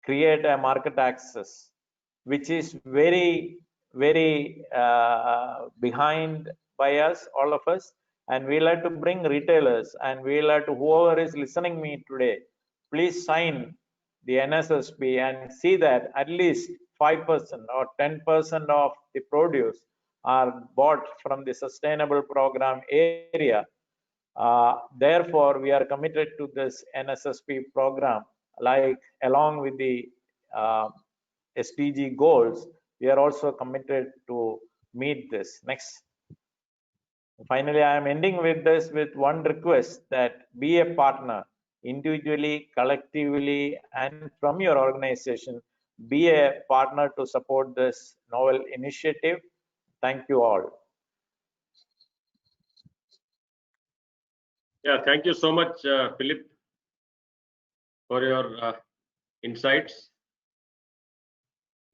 create a market access, which is very behind by us, all of us. And we like to bring retailers, and we like to, whoever is listening me today, please sign the NSSP and see that at least 5% or 10% of the produce are bought from the sustainable program area. Therefore, we are committed to this NSSP program, like along with the SDG goals, we are also committed to meet this. Next. Finally, I am ending with this with one request, that be a partner individually, collectively, and from your organization, be a partner to support this novel initiative. Thank you all. Yeah, thank you so much, Philip, for your insights.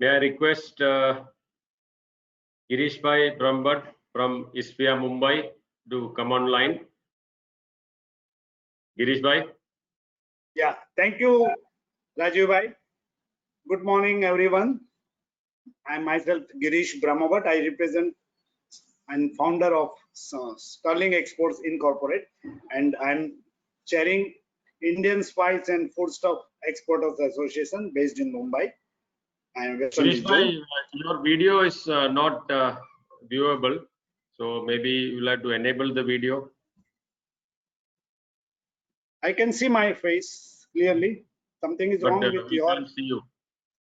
May I request Girish Bhai Brahmbhatt from ISPIA Mumbai to come online. Girish Bhai. Yeah, thank you, Rajiv Bhai. Good morning, everyone. I'm myself Girish Brahmbhatt. I represent and founder of Sterling Exports Incorporate, and I'm chairing Indian Spice and Foodstuff Exporters Association based in Mumbai. Girish Bhai, your video is not viewable, so maybe you'll have to enable the video. I can see my face clearly. Something is but wrong with we your. can't see you.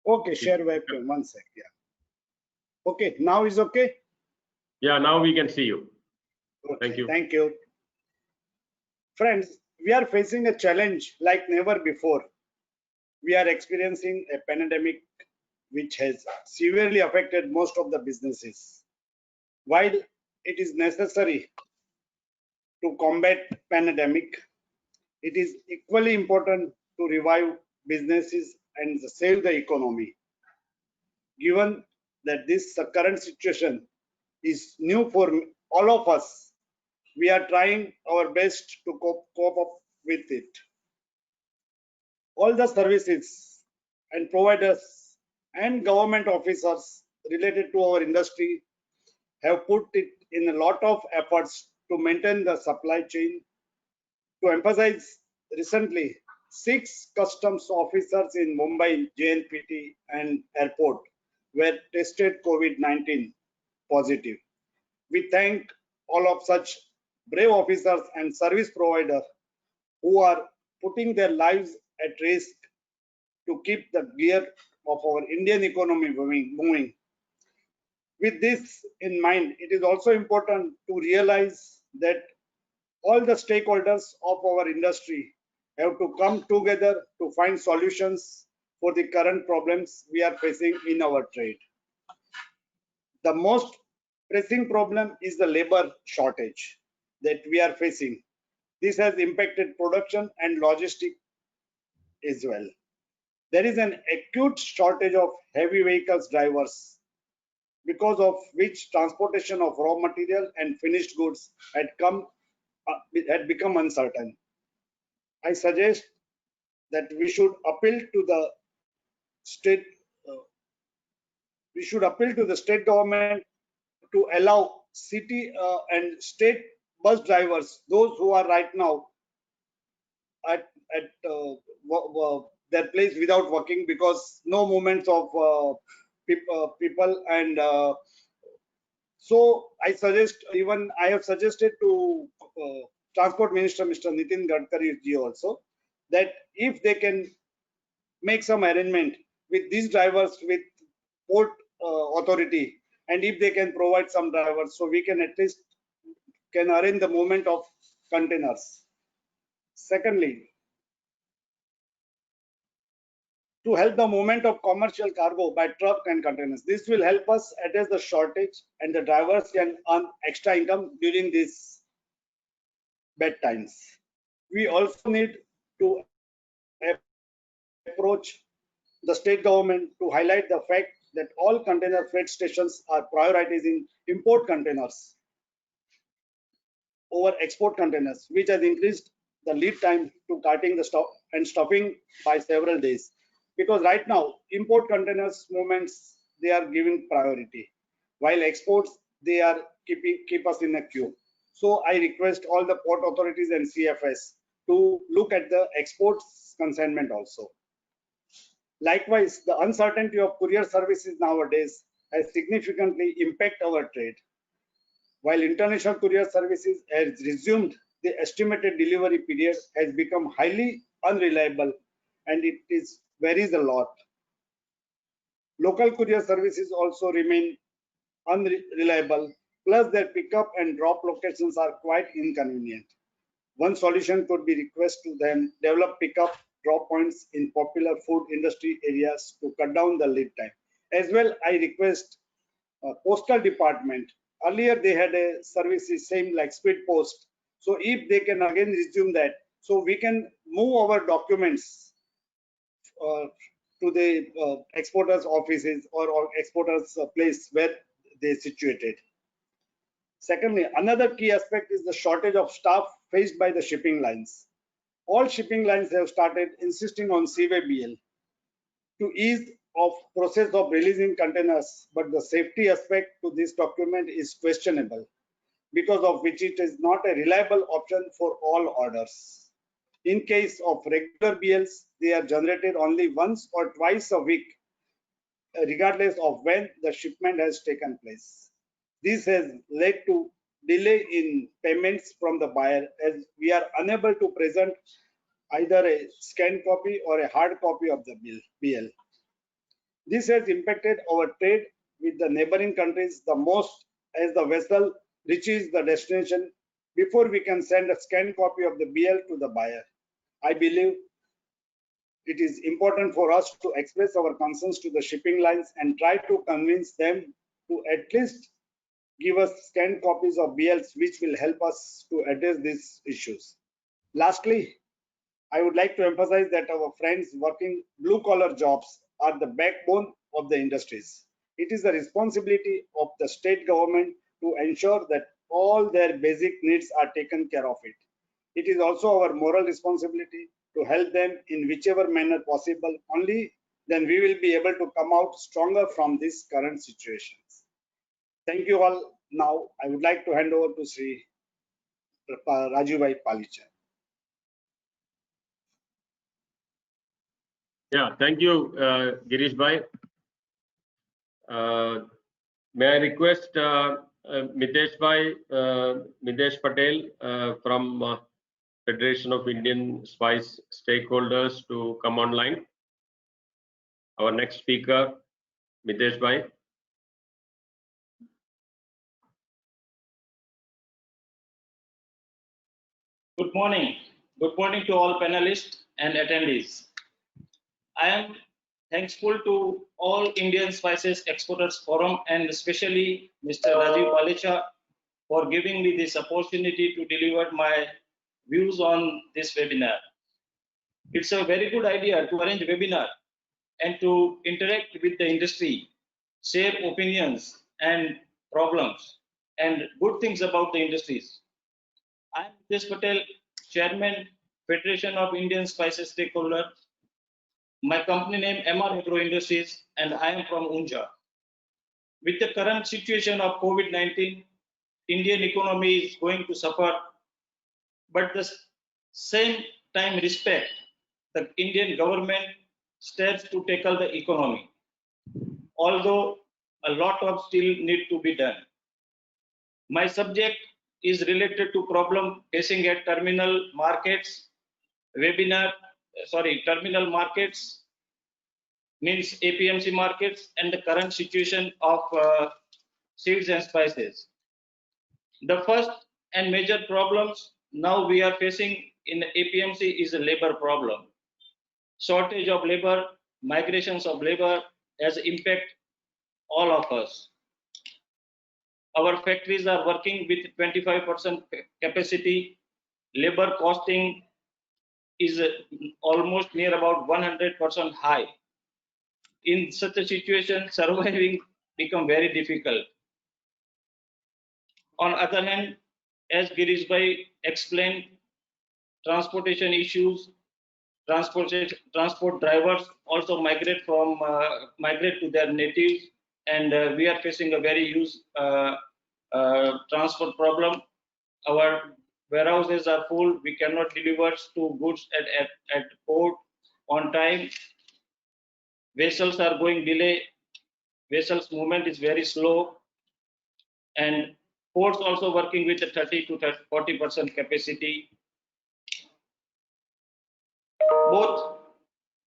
Okay, share webcam. One sec. Yeah. Okay, now is okay. Yeah, now we can see you. Okay, Thank you. Thank you. Friends, we are facing a challenge like never before. We are experiencing a pandemic which has severely affected most of the businesses. While it is necessary to combat pandemic, it is equally important to revive businesses and save the economy. Given that this current situation is new for all of us, we are trying our best to cope up with it. All the services and providers and government officers related to our industry have put it in a lot of efforts to maintain the supply chain. To emphasize, recently, 6 customs officers in Mumbai, JNPT and airport were tested COVID-19 positive. We thank all of such brave officers and service providers who are putting their lives at risk to keep the gear of our Indian economy moving. With this in mind, it is also important to realize that all the stakeholders of our industry have to come together to find solutions for the current problems we are facing in our trade. The most pressing problem is the labor shortage that we are facing. This has impacted production and logistics as well. There is an acute shortage of heavy vehicles drivers, because of which transportation of raw material and finished goods had become uncertain. I suggest that we should appeal to the state government to allow city and state bus drivers, those who are right now at their place without working because no movements of people, and so I suggest, even I have suggested to Transport Minister Mr. Nitin Gadkari ji also, that if they can make some arrangement with these drivers with port authority, and if they can provide some drivers, so we can at least can arrange the movement of containers. Secondly, to help the movement of commercial cargo by truck and containers. This will help us address the shortage, and the drivers can earn extra income during these bad times. We also need to approach the state government to highlight the fact that all container freight stations are prioritizing import containers over export containers, which has increased the lead time to carting the stock and stuffing by several days. Because right now, import containers movements, they are giving priority, while exports, they are keep us in a queue. So I request all the port authorities and CFS to look at the exports consignment also. Likewise, the uncertainty of courier services nowadays has significantly impacted our trade. While international courier services has resumed, the estimated delivery period has become highly unreliable, and it varies a lot. Local courier services also remain unreliable, plus their pickup and drop locations are quite inconvenient. One solution could be request to them develop pickup drop points in popular food industry areas to cut down the lead time. As well, I request postal department. Earlier they had a services same like speed post. So if they can again resume that, so we can move our documents to the exporters offices or exporters place where they situated. Secondly, another key aspect is the shortage of staff faced by the shipping lines. All shipping lines have started insisting on CVBL to ease of process of releasing containers, but the safety aspect to this document is questionable, because of which it is not a reliable option for all orders. In case of regular BLs, they are generated only once or twice a week, regardless of when the shipment has taken place. This has led to delay in payments from the buyer, as we are unable to present either a scanned copy or a hard copy of the BL. This has impacted our trade with the neighboring countries the most, as the vessel reaches the destination before we can send a scanned copy of the BL to the buyer. I believe it is important for us to express our concerns to the shipping lines and try to convince them to at least give us scanned copies of BLs, which will help us to address these issues. Lastly, I would like to emphasize that our friends working blue-collar jobs are the backbone of the industries. It is the responsibility of the state government to ensure that all their basic needs are taken care of it. It is also our moral responsibility to help them in whichever manner possible. Only then we will be able to come out stronger from these current situations. Thank you all. Now I would like to hand over to Sri Rajubhai Palicha. Yeah, thank you, Girish Bhai. May I request Mitesh Bhai, Mitesh Patel from Federation of Indian Spice Stakeholders to come online. Our next speaker, Mitesh Bhai. Good morning. Good morning to all panelists and attendees. I am thankful to all Indian Spices Exporters Forum and especially Mr. Rajiv Palicha for giving me this opportunity to deliver my views on this webinar. It's a very good idea to arrange a webinar and to interact with the industry, share opinions and problems and good things about the industries. I am Mitesh Patel, Chairman, Federation of Indian Spices Stakeholder. My company name MR Agro Industries, and I am from Unja. With the current situation of COVID-19, Indian economy is going to suffer, but the same time respect the Indian government steps to tackle the economy. Although a lot of still need to be done. My subject is related to problem facing at terminal markets, terminal markets means APMC markets and the current situation of seeds and spices. The first and major problems now we are facing in APMC is a labor problem. Shortage of labor, migrations of labor has impact all of us. Our factories are working with 25% capacity. Labor costing is almost near about 100% high. In such a situation, surviving become very difficult. On other hand, as Girish Bhai explained, transportation issues, transport drivers also migrate to their natives, and we are facing a very huge transport problem. Our warehouses are full. We cannot deliver to goods at port on time. Vessels are going delay. Vessels movement is very slow, and ports also working with the 30 to 40% capacity. Both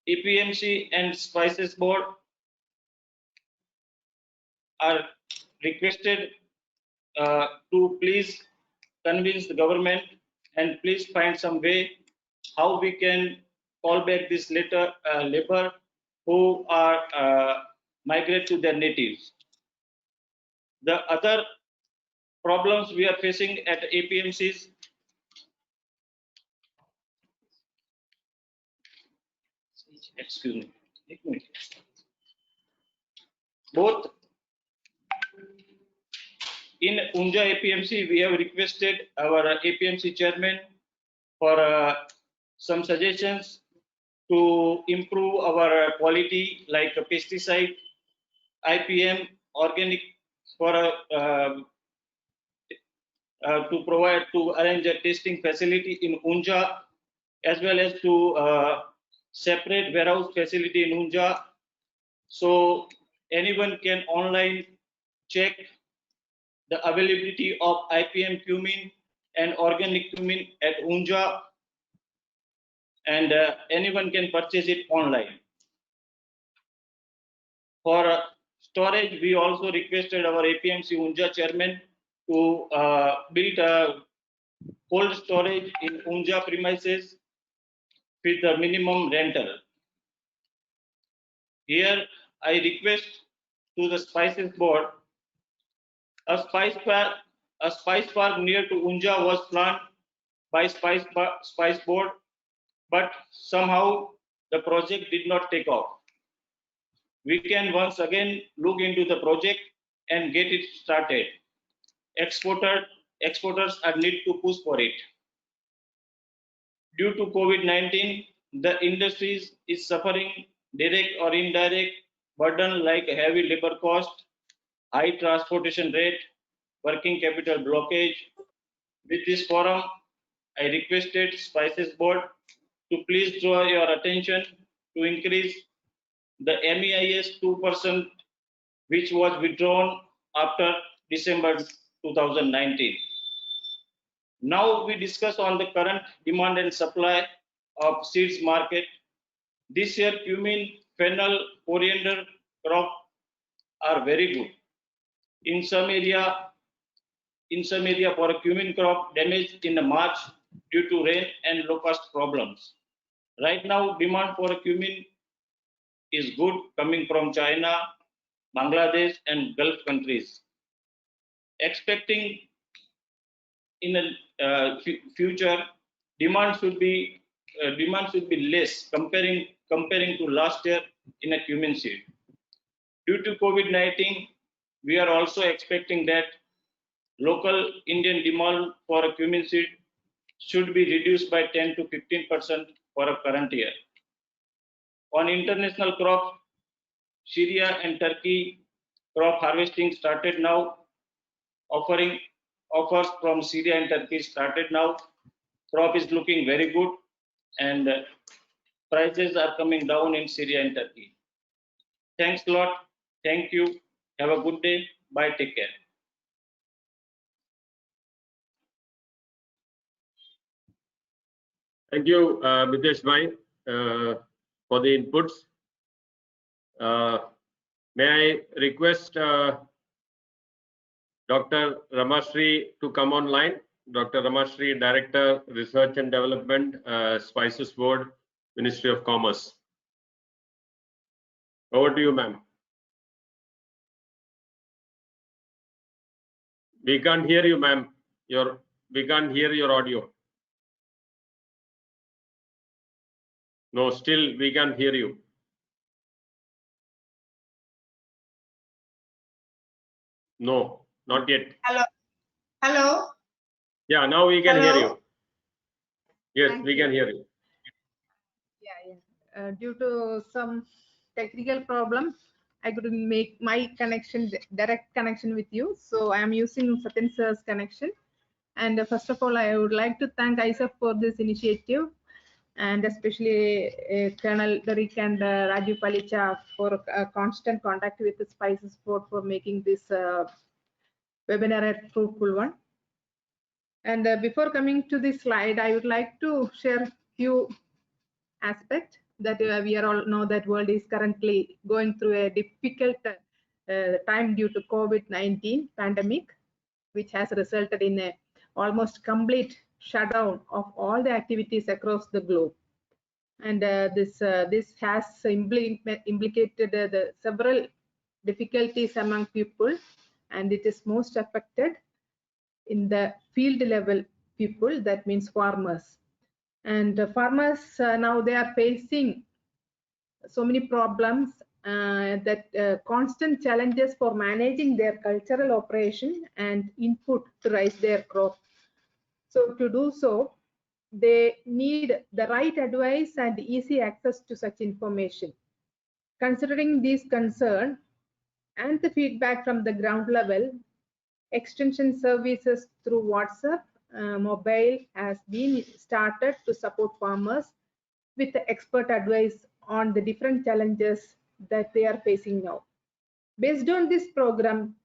APMC and Spices Board are requested to please convince the government and please find some way how we can call back this labor who are migrate to their natives. The other problems we are facing at APMCs both in Unja APMC, we have requested our APMC chairman for some suggestions to improve our quality, like pesticide, IPM, organic, for to arrange a testing facility in Unja, as well as to separate warehouse facility in Unja, so anyone can online check the availability of IPM cumin and organic cumin at Unja. and anyone can purchase it online. For storage, we also requested our APMC Unja chairman to build a cold storage in Unja premises with a minimum rental. Here, I request to the Spices Board, a spice park near to Unja was planned by Spice Board, but somehow the project did not take off. We can once again look into the project and get it started. Exporters are need to push for it. Due to COVID-19, the industries is suffering direct or indirect burden like heavy labor cost, high transportation rate, working capital blockage. With this forum, I requested Spices Board to please draw your attention to increase the MEIS 2%, which was withdrawn after December 2019. Now we discuss on the current demand and supply of seeds market. This year, cumin, fennel, coriander crop are very good. In some area for a cumin crop damaged in the March due to rain and locust problems. Right now, demand for a cumin is good coming from China, Bangladesh, and Gulf countries. Expecting in the future, demand should be less comparing to last year in a cumin seed. Due to COVID-19, we are also expecting that local Indian demand for a cumin seed should be reduced by 10 to 15% for a current year. On international crop, Syria and Turkey crop harvesting started now. Offers from Syria and Turkey started now. Crop is looking very good, and prices are coming down in Syria and Turkey. Thanks a lot. Thank you. Have a good day. Bye. Take care. Thank you, Mitesh Bhai, for the inputs. May I request Dr. Ramashri to come online? Dr. Ramashri, Director, Research and Development, Spices Board, Ministry of Commerce. Over to you, ma'am. We can't hear you, ma'am. We can't hear your audio. No, still we can't hear you. No, not yet. Hello. Hello. Yeah, now we can hear you. Yes, Thank we can hear you. Yeah. Due to some technical problems, I couldn't make my connection, direct connection with you. So I am using Satyan sir's connection. And first of all, I would like to thank AISEF for this initiative, and especially Colonel Derek and Rajiv Palicha for constant contact with the Spices Board for making this webinar a fruitful one. And before coming to this slide, I would like to share few aspects that we are all know that world is currently going through a difficult time due to COVID-19 pandemic, which has resulted in a almost complete shutdown of all the activities across the globe. And this has implicated the several difficulties among people, and it is most affected in the field level people, that means farmers. And farmers now they are facing so many problems, that constant challenges for managing their cultural operation and input to raise their crop. So to do so, they need the right advice and easy access to such information. Considering these concerns and the feedback from the ground level, extension services through WhatsApp mobile has been started to support farmers with the expert advice on the different challenges that they are facing now. Based on this program,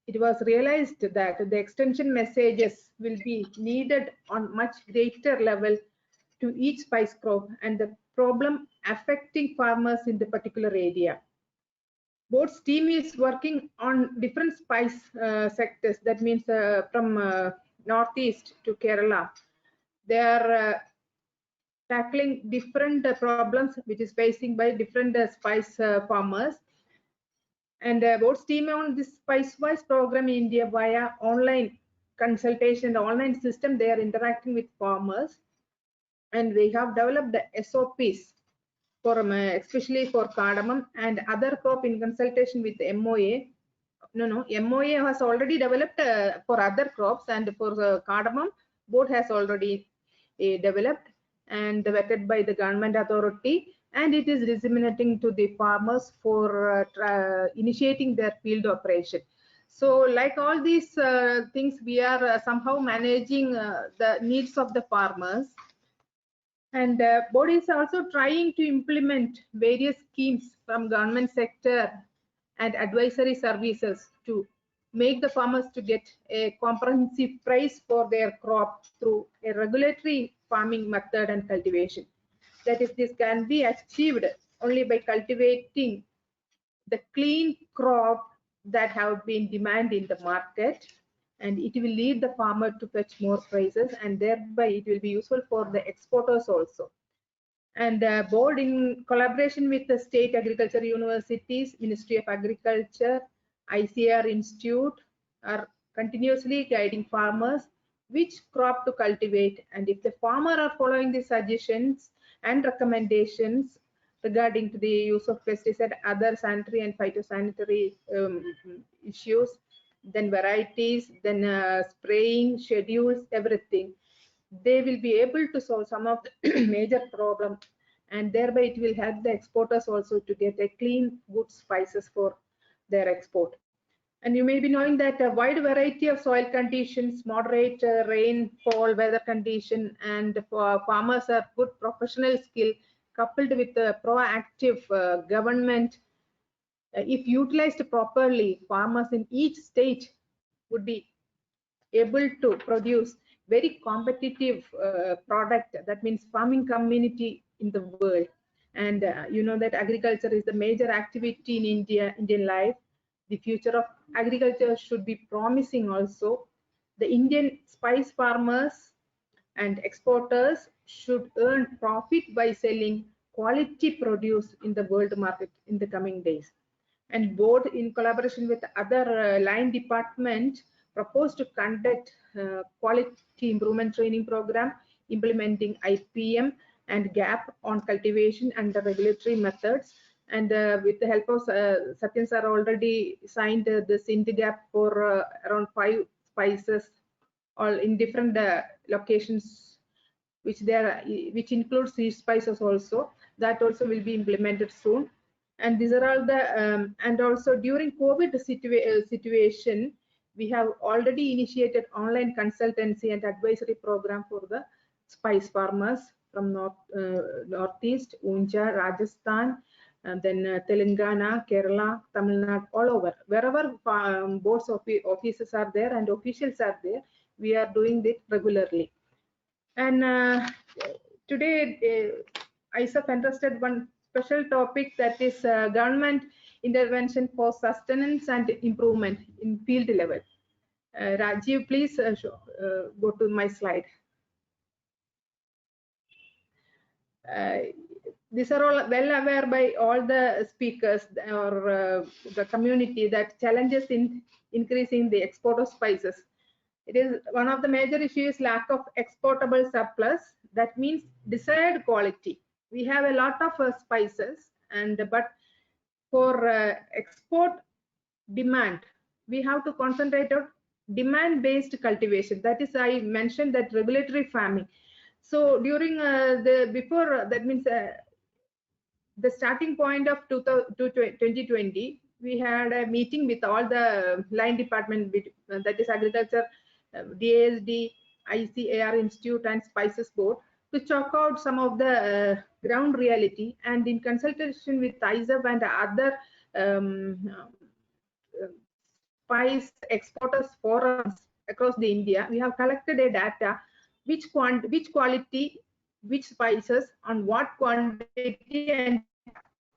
it was realized that the extension messages will be needed on much greater level to each spice crop and the problem affecting farmers in the particular area. Board's team is working on different spice sectors. That means from Northeast to Kerala. They are tackling different problems which is facing by different spice farmers. And board's team on this spice-wise program in India via online consultation, online system, they are interacting with farmers. And we have developed the SOPs for especially for cardamom and other crop in consultation with MOA. MOA has already developed for other crops, and for cardamom, board has already developed and vetted by the government authority, and it is disseminating to the farmers for initiating their field operation. So like all these things, we are somehow managing the needs of the farmers. And board is also trying to implement various schemes from government sector and advisory services to make the farmers to get a comprehensive price for their crop through a regulatory farming method and cultivation. That is, this can be achieved only by cultivating the clean crop that have been demanded in the market, and it will lead the farmer to fetch more prices, and thereby it will be useful for the exporters also. And board, in collaboration with the state agriculture universities, Ministry of Agriculture, ICAR Institute, are continuously guiding farmers which crop to cultivate. And if the farmer are following the suggestions and recommendations regarding to the use of pesticide, other sanitary and phytosanitary issues, then varieties, then spraying schedules, everything, they will be able to solve some of the major problems, and thereby it will help the exporters also to get a clean, good spices for their export. And you may be knowing that a wide variety of soil conditions, moderate rainfall, weather condition, and for farmers are good professional skill coupled with a proactive government. If utilized properly, farmers in each state would be able to produce very competitive product. That means farming community in the world. And you know that agriculture is the major activity in Indian life. The future of agriculture should be promising also. The Indian spice farmers and exporters should earn profit by selling quality produce in the world market in the coming days. And board, in collaboration with other line department, proposed to conduct quality improvement training program implementing IPM and GAP on cultivation and the regulatory methods. And with the help of Satyan sir, already signed the SINT-GAP for around 5 spices, all in different locations, which includes these spices also. That also will be implemented soon. And these are all the and also during COVID situation, we have already initiated online consultancy and advisory program for the spice farmers from Northeast, Unja, Rajasthan, and then Telangana, Kerala, Tamil Nadu, all over. Wherever boards offices are there and officials are there, we are doing it regularly. And today, AISEF entrusted one special topic, that is government intervention for sustenance and improvement in field level. Rajiv, please go to my slide. These are all well aware by all the speakers or the community that challenges in increasing the export of spices. It is one of the major issues, lack of exportable surplus. That means desired quality. We have a lot of spices, but for export demand, we have to concentrate on demand-based cultivation. That is, I mentioned that regulatory farming. So during that means the starting point of 2020, we had a meeting with all the line department, that is agriculture, DASD, ICAR Institute, and Spices Board, to chalk out some of the ground reality. And in consultation with AISEF and other spice exporters forums across the India, we have collected a data which quality which spices, on what quantity and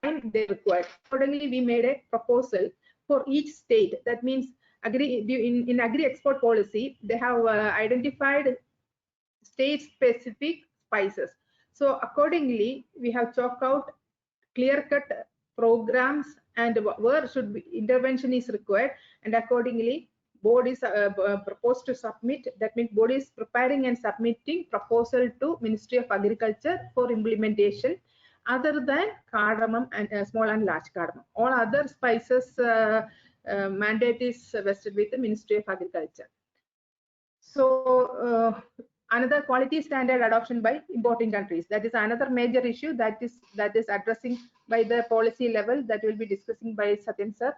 time they require. Accordingly, we made a proposal for each state. That means in agri-export policy, they have identified state-specific spices. So accordingly, we have chalked out clear-cut programs and where should be intervention is required, and accordingly board is proposed to submit. That means board is preparing and submitting proposal to Ministry of Agriculture for implementation, other than cardamom and small and large cardamom. All other spices mandate is vested with the Ministry of Agriculture. So another quality standard adoption by importing countries, that is another major issue that is addressing by the policy level, that will be discussing by Satyan sir.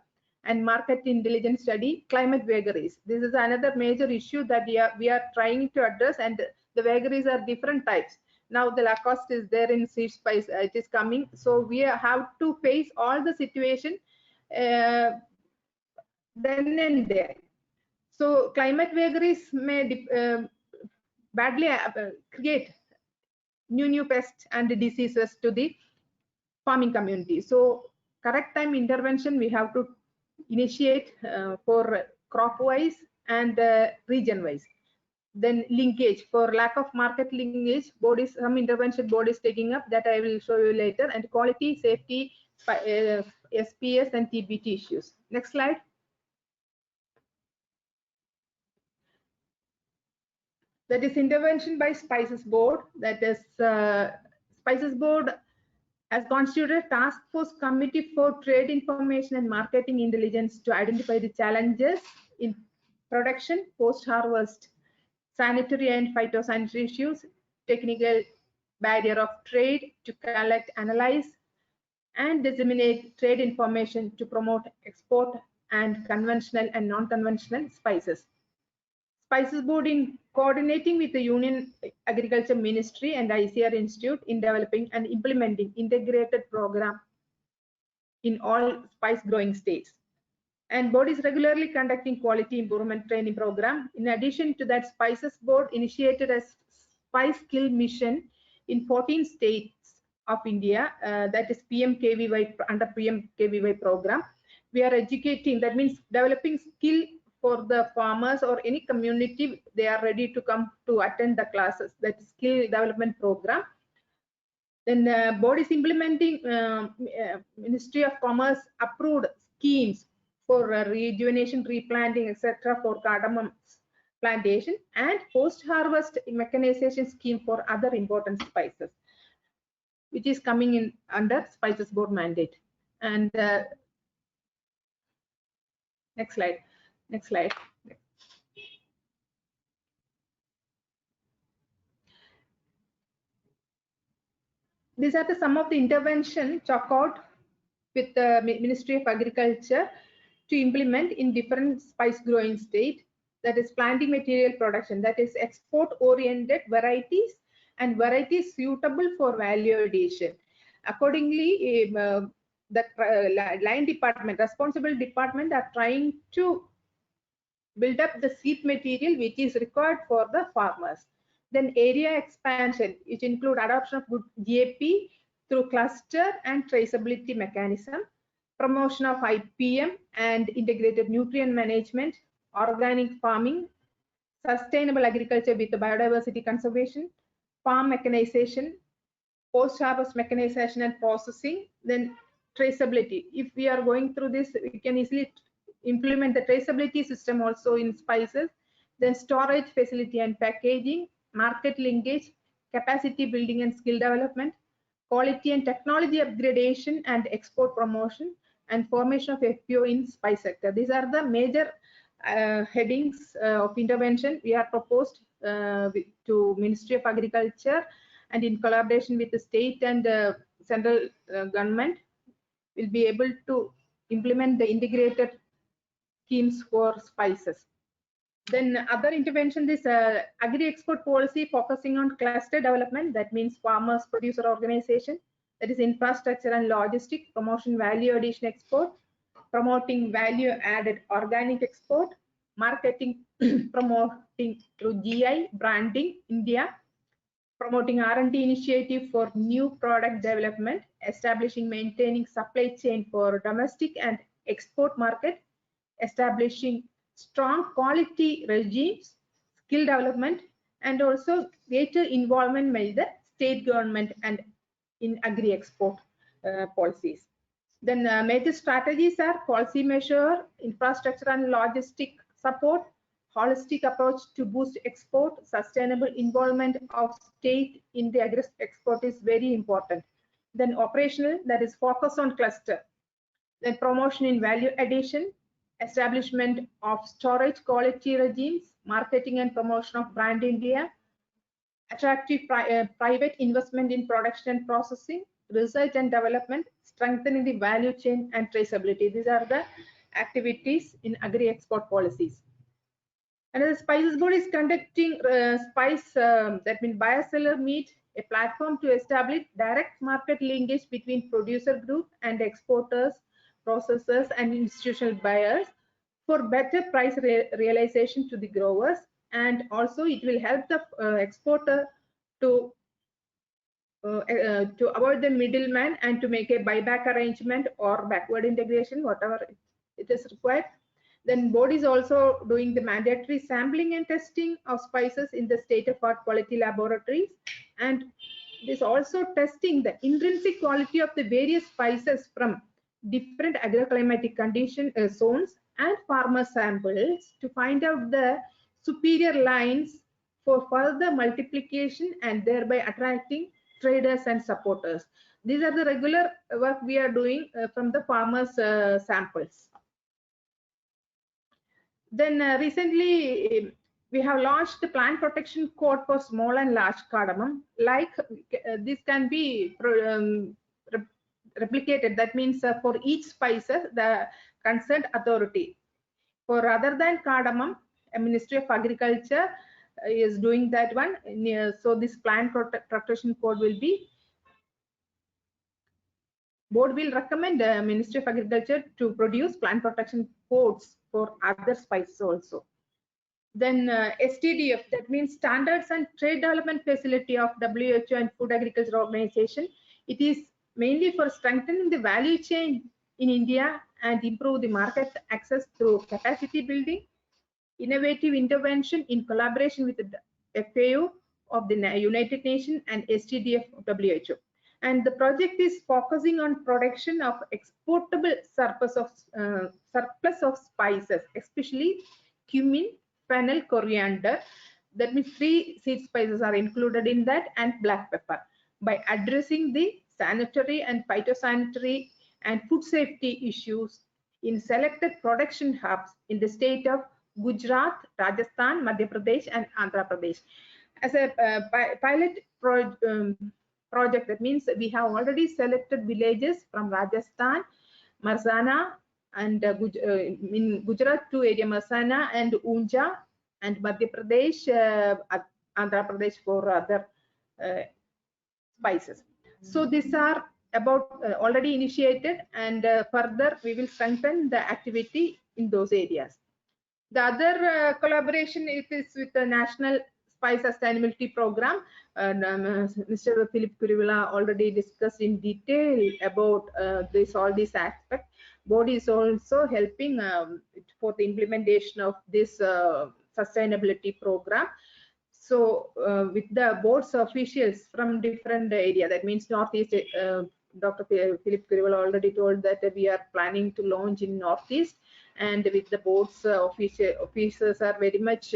And market intelligence study, climate vagaries. This is another major issue that we are trying to address, and the vagaries are different types. Now the Lacoste is there in seed spice, it is coming. So we have to face all the situation then and there. So climate vagaries may badly create new pests and diseases to the farming community. So correct time intervention we have to initiate for crop wise and region wise. Then linkage, for lack of market linkage, some intervention board is taking up, that I will show you later. And quality, safety, SPS and TBT issues. Next slide. That is intervention by Spices Board. That is Spices Board has constituted a task force committee for trade information and marketing intelligence to identify the challenges in production, post-harvest, sanitary and phytosanitary issues, technical barrier of trade, to collect, analyze, and disseminate trade information to promote export and conventional and non-conventional spices. Spices Board in coordinating with the Union Agriculture Ministry and ICR Institute in developing and implementing integrated program in all spice growing states. And board is regularly conducting quality improvement training program. In addition to that, Spices Board initiated a spice skill mission in 14 states of India, that is PMKVY, under PMKVY program. We are educating, that means developing skill for the farmers or any community. They are ready to come to attend the classes, that skill development program. Then board is implementing Ministry of Commerce approved schemes for rejuvenation, replanting, etc. for cardamom plantation, and post-harvest mechanization scheme for other important spices, which is coming in under Spices Board mandate. And next slide. Next slide. These are some of the intervention chalked out with the Ministry of Agriculture to implement in different spice growing state. That is planting material production, that is export oriented varieties and varieties suitable for value addition. Accordingly, the line department, responsible department, are trying to build up the seed material which is required for the farmers. Then area expansion, which include adoption of good GAP through cluster and traceability mechanism, promotion of IPM and integrated nutrient management, organic farming, sustainable agriculture with biodiversity conservation, farm mechanization, post-harvest mechanization and processing. Then traceability. If we are going through this, we can easily implement the traceability system also in spices. Then storage facility and packaging, market linkage, capacity building and skill development, quality and technology upgradation and export promotion, and formation of FPO in spice sector. These are the major headings of intervention we are proposed to Ministry of Agriculture, and in collaboration with the state and central government will be able to implement the integrated schemes for spices. Then other intervention, this agri-export policy focusing on cluster development, that means farmers, producer organization, that is infrastructure and logistic, promotion value addition export, promoting value added organic export, marketing promoting through GI, branding India, promoting R&D initiative for new product development, establishing, maintaining supply chain for domestic and export market, establishing strong quality regimes, skill development, and also greater involvement by the state government and in agri-export policies. Then major strategies are policy measure, infrastructure and logistic support, holistic approach to boost export, sustainable involvement of state in the agri-export is very important. Then operational, that is focus on cluster. Then promotion in value addition, establishment of storage quality regimes, marketing and promotion of brand India, attractive private investment in production and processing, research and development, strengthening the value chain and traceability. These are the activities in agri-export policies. And the Spices Board is conducting spice, that means buyer-seller meet, a platform to establish direct market linkage between producer group and exporters, processors and institutional buyers for better price realization to the growers, and also it will help the exporter to avoid the middleman and to make a buyback arrangement or backward integration, whatever it is required. Then board is also doing the mandatory sampling and testing of spices in the state-of-art quality laboratories, and it is also testing the intrinsic quality of the various spices from different agroclimatic condition zones and farmer samples to find out the superior lines for further multiplication and thereby attracting traders and supporters. These are the regular work we are doing from the farmers samples. Then recently we have launched the plant protection code for small and large cardamom. Like this can be replicated. That means for each spices, the concerned authority. For rather than cardamom, a Ministry of Agriculture is doing that one. So this plant protection code will be, board will recommend the Ministry of Agriculture to produce plant protection codes for other spices also. Then STDF, that means Standards and Trade Development Facility of WHO and Food Agriculture Organization. It is mainly for strengthening the value chain in India and improve the market access through capacity building, innovative intervention in collaboration with the FAO of the United Nations and STDF of WHO. And the project is focusing on production of exportable surplus of spices, especially cumin, fennel, coriander. That means 3 seed spices are included in that, and black pepper, by addressing the sanitary and phytosanitary and food safety issues in selected production hubs in the state of Gujarat, Rajasthan, Madhya Pradesh and Andhra Pradesh. As a pilot project, that means we have already selected villages from Rajasthan, Marsana, and in Gujarat 2 area, Marsana and Unja, and Madhya Pradesh, Andhra Pradesh for other spices. So these are about already initiated, and further we will strengthen the activity in those areas. The other collaboration is with the National Spice Sustainability Program. Mr. Philip Kurivilla already discussed in detail about all these aspects. Board is also helping for the implementation of this sustainability program. So with the board's officials from different area, that means Northeast, Dr. Philip Kurivilla already told that we are planning to launch in Northeast, and with the board's officers are very much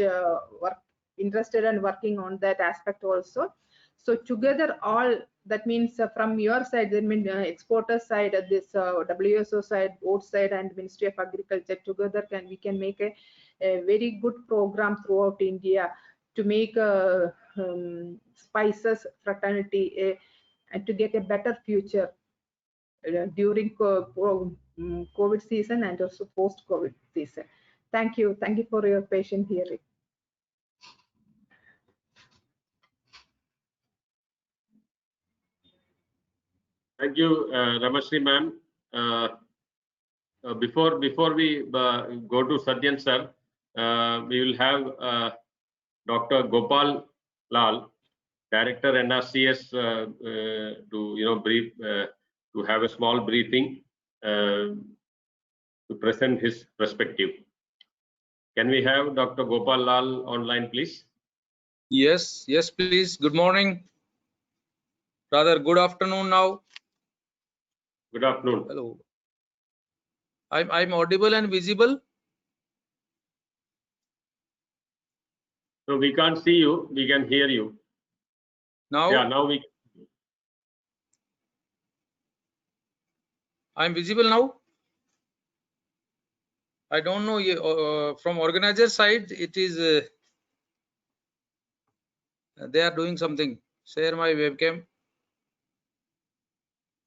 interested and working on that aspect also. So together all, that means from your side, that means exporter side, this WSO side, board side and Ministry of Agriculture, together we can make a very good program throughout India to make spices fraternity and to get a better future during COVID season and also post-COVID season. Thank you for your patient hearing. Thank you, Ramashri ma'am. Before we go to Satyan sir, we will have Dr. Gopal Lal. Director NRCS to brief to have a small briefing to present his perspective. Can we have Dr. Gopal Lal online, please? Yes, please. Good morning. Rather, good afternoon now. Good afternoon. Hello. I'm audible and visible. So we can't see you. We can hear you. Now, Yeah, now we. I'm visible now. I don't know from organizer side. It is they are doing something. Share my webcam.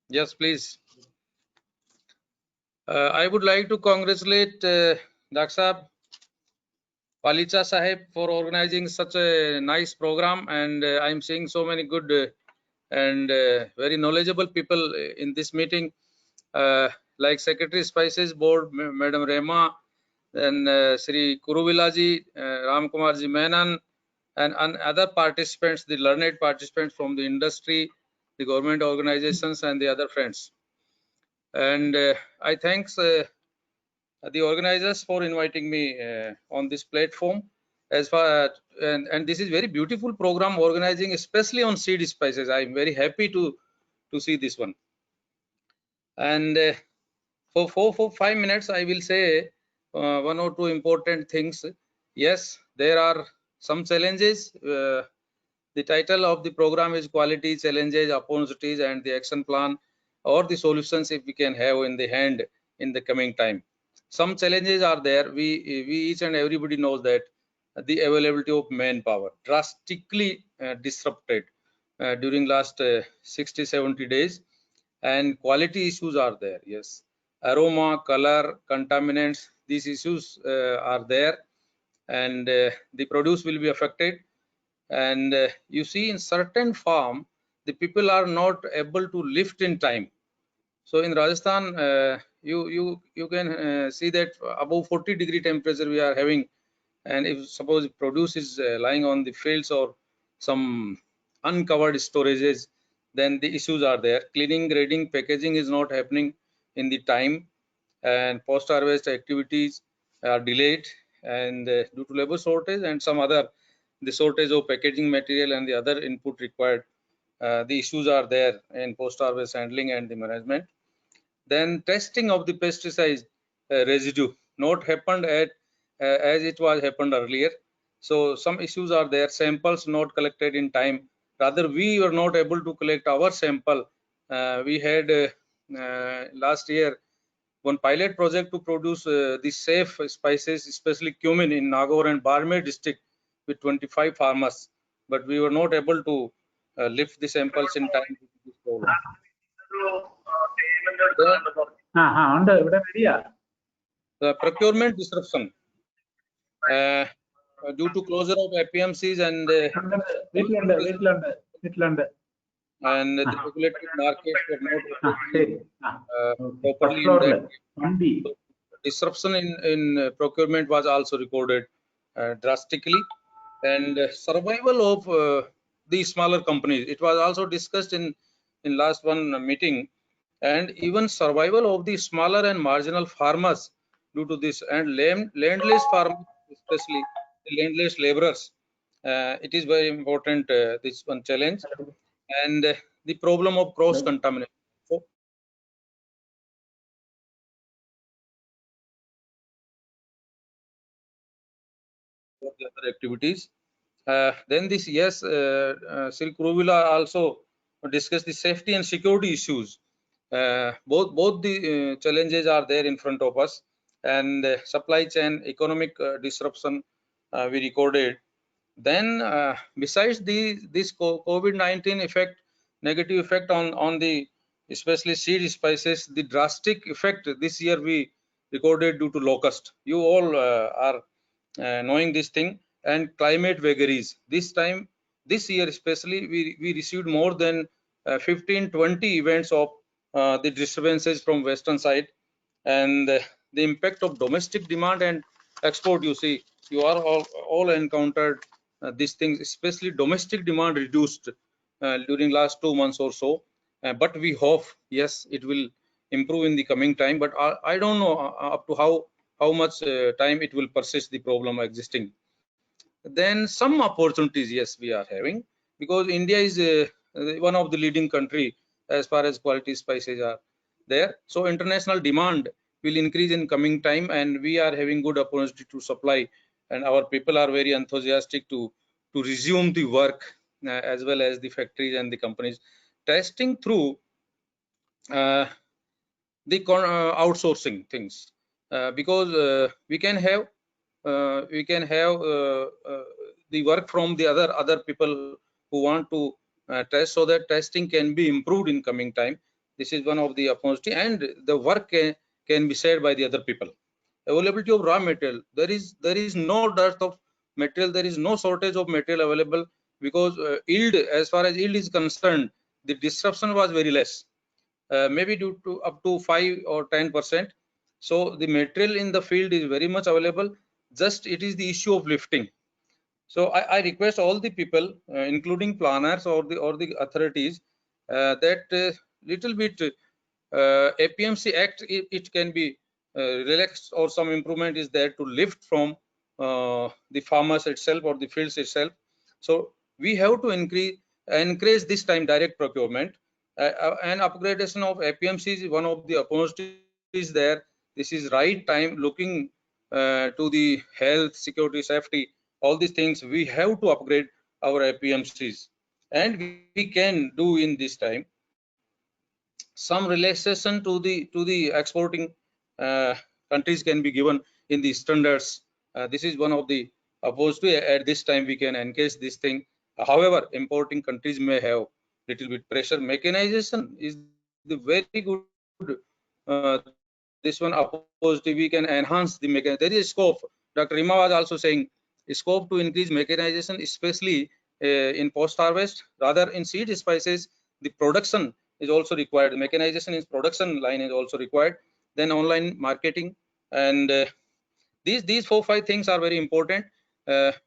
Yes, please. I would like to congratulate Daksab Palicha Sahib for organizing such a nice program, and I'm seeing so many good and very knowledgeable people in this meeting, like Secretary Spices Board, Madam Rema, and Sri Kuruvilaji, Ramkumarji Menon, and other participants, the learned participants from the industry, the government organizations, and the other friends. And I thanks the organizers for inviting me on this platform. As far and this is very beautiful program organizing, especially on seed spices. I'm very happy to see this one. And for 5 minutes, I will say one or two important things. Yes, there are some challenges. The title of the program is Quality, Challenges, Opportunities, and the Action Plan, or the solutions if we can have in the hand in the coming time. Some challenges are there. We each and everybody knows that the availability of manpower drastically disrupted during last 60-70 days, and quality issues are there. Yes, aroma, color, contaminants, these issues are there, and the produce will be affected. And you see, in certain farm, the people are not able to lift in time. So in Rajasthan, you can see that above 40-degree temperature we are having, and if suppose produce is lying on the fields or some uncovered storages, then the issues are there. Cleaning, grading, packaging is not happening in the time, and post-harvest activities are delayed, and due to labor shortage and some other, the shortage of packaging material and the other input required, the issues are there in post-harvest handling and the management. Then testing of the pesticide residue not happened at as it was happened earlier. So some issues are there. Samples not collected in time. Rather, we were not able to collect our sample. We had last year one pilot project to produce the safe spices, especially cumin, in Nagaur and Barmer district with 25 farmers, but we were not able to lift the samples in time due to this problem. The procurement disruption due to closure of APMCs and the regulated markets were not properly in that. Disruption in procurement was also recorded drastically, and survival of the smaller companies, it was also discussed in last one meeting, and even survival of the smaller and marginal farmers due to this, and landless farmers, especially the landless laborers. It is very important, this one challenge, and the problem of cross contamination. So, the other activities. Then this, yes, Sri Kuruvila also discussed the safety and security issues. Both the challenges are there in front of us, and supply chain economic disruption we recorded. Then besides this COVID-19 effect, negative effect on the especially seed spices, the drastic effect this year we recorded due to locust. You all are knowing this thing, and climate vagaries. This year especially, we received more than 15-20 events of the disturbances from western side, and the impact of domestic demand and export. You see, you are all encountered these things, especially domestic demand reduced during last 2 months or so. But we hope, yes, it will improve in the coming time. But I don't know up to how much time it will persist the problem existing. Then some opportunities, yes, we are having, because India is one of the leading country as far as quality spices are there. So international demand will increase in coming time, and we are having good opportunity to supply, and our people are very enthusiastic to resume the work, as well as the factories and the companies testing through the outsourcing things, because we can have the work from the other people who want to test, so that testing can be improved in coming time. This is one of the opportunity, and the work can be shared by the other people. Availability of raw material, there is no dearth of material, there is no shortage of material available, because yield, as far as yield is concerned, the disruption was very less, maybe due to up to 5 or 10%. So the material in the field is very much available, just it is the issue of lifting. So I request all the people, including planners or the authorities, that little bit APMC Act, it can be relaxed, or some improvement is there to lift from the farmers itself or the fields itself. So we have to encourage this time direct procurement, and upgradation of APMC is one of the opportunities there. This is right time, looking to the health, security, safety, all these things. We have to upgrade our APMCs, and we can do in this time some relaxation to the exporting countries can be given in the standards. This is one of the opposed to. At this time we can encourage this thing. However, importing countries may have little bit pressure. Mechanization is the very good this one opposed. We can enhance the mechanization. There is a scope. Dr. Rima was also saying scope to increase mechanization, especially in post harvest. Rather, in seed spices, the production is also required. Mechanization in production line is also required. Then online marketing, and these 4-5 things are very important.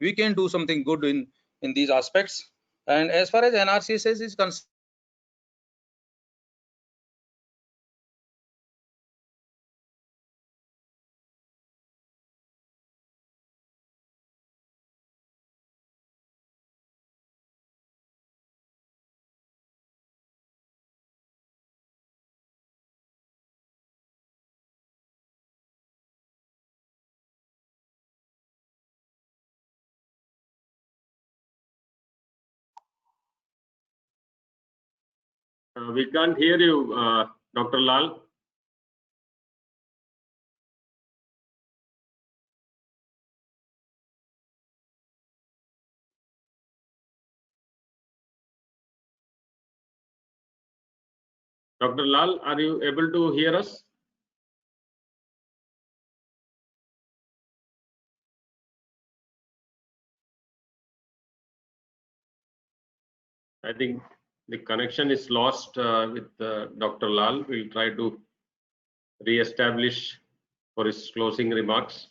We can do something good in these aspects. And as far as NRCS is concerned, We can't hear you, Dr. Lal. Dr. Lal, are you able to hear us? I think the connection is lost with Dr. Lal. We'll try to re-establish for his closing remarks.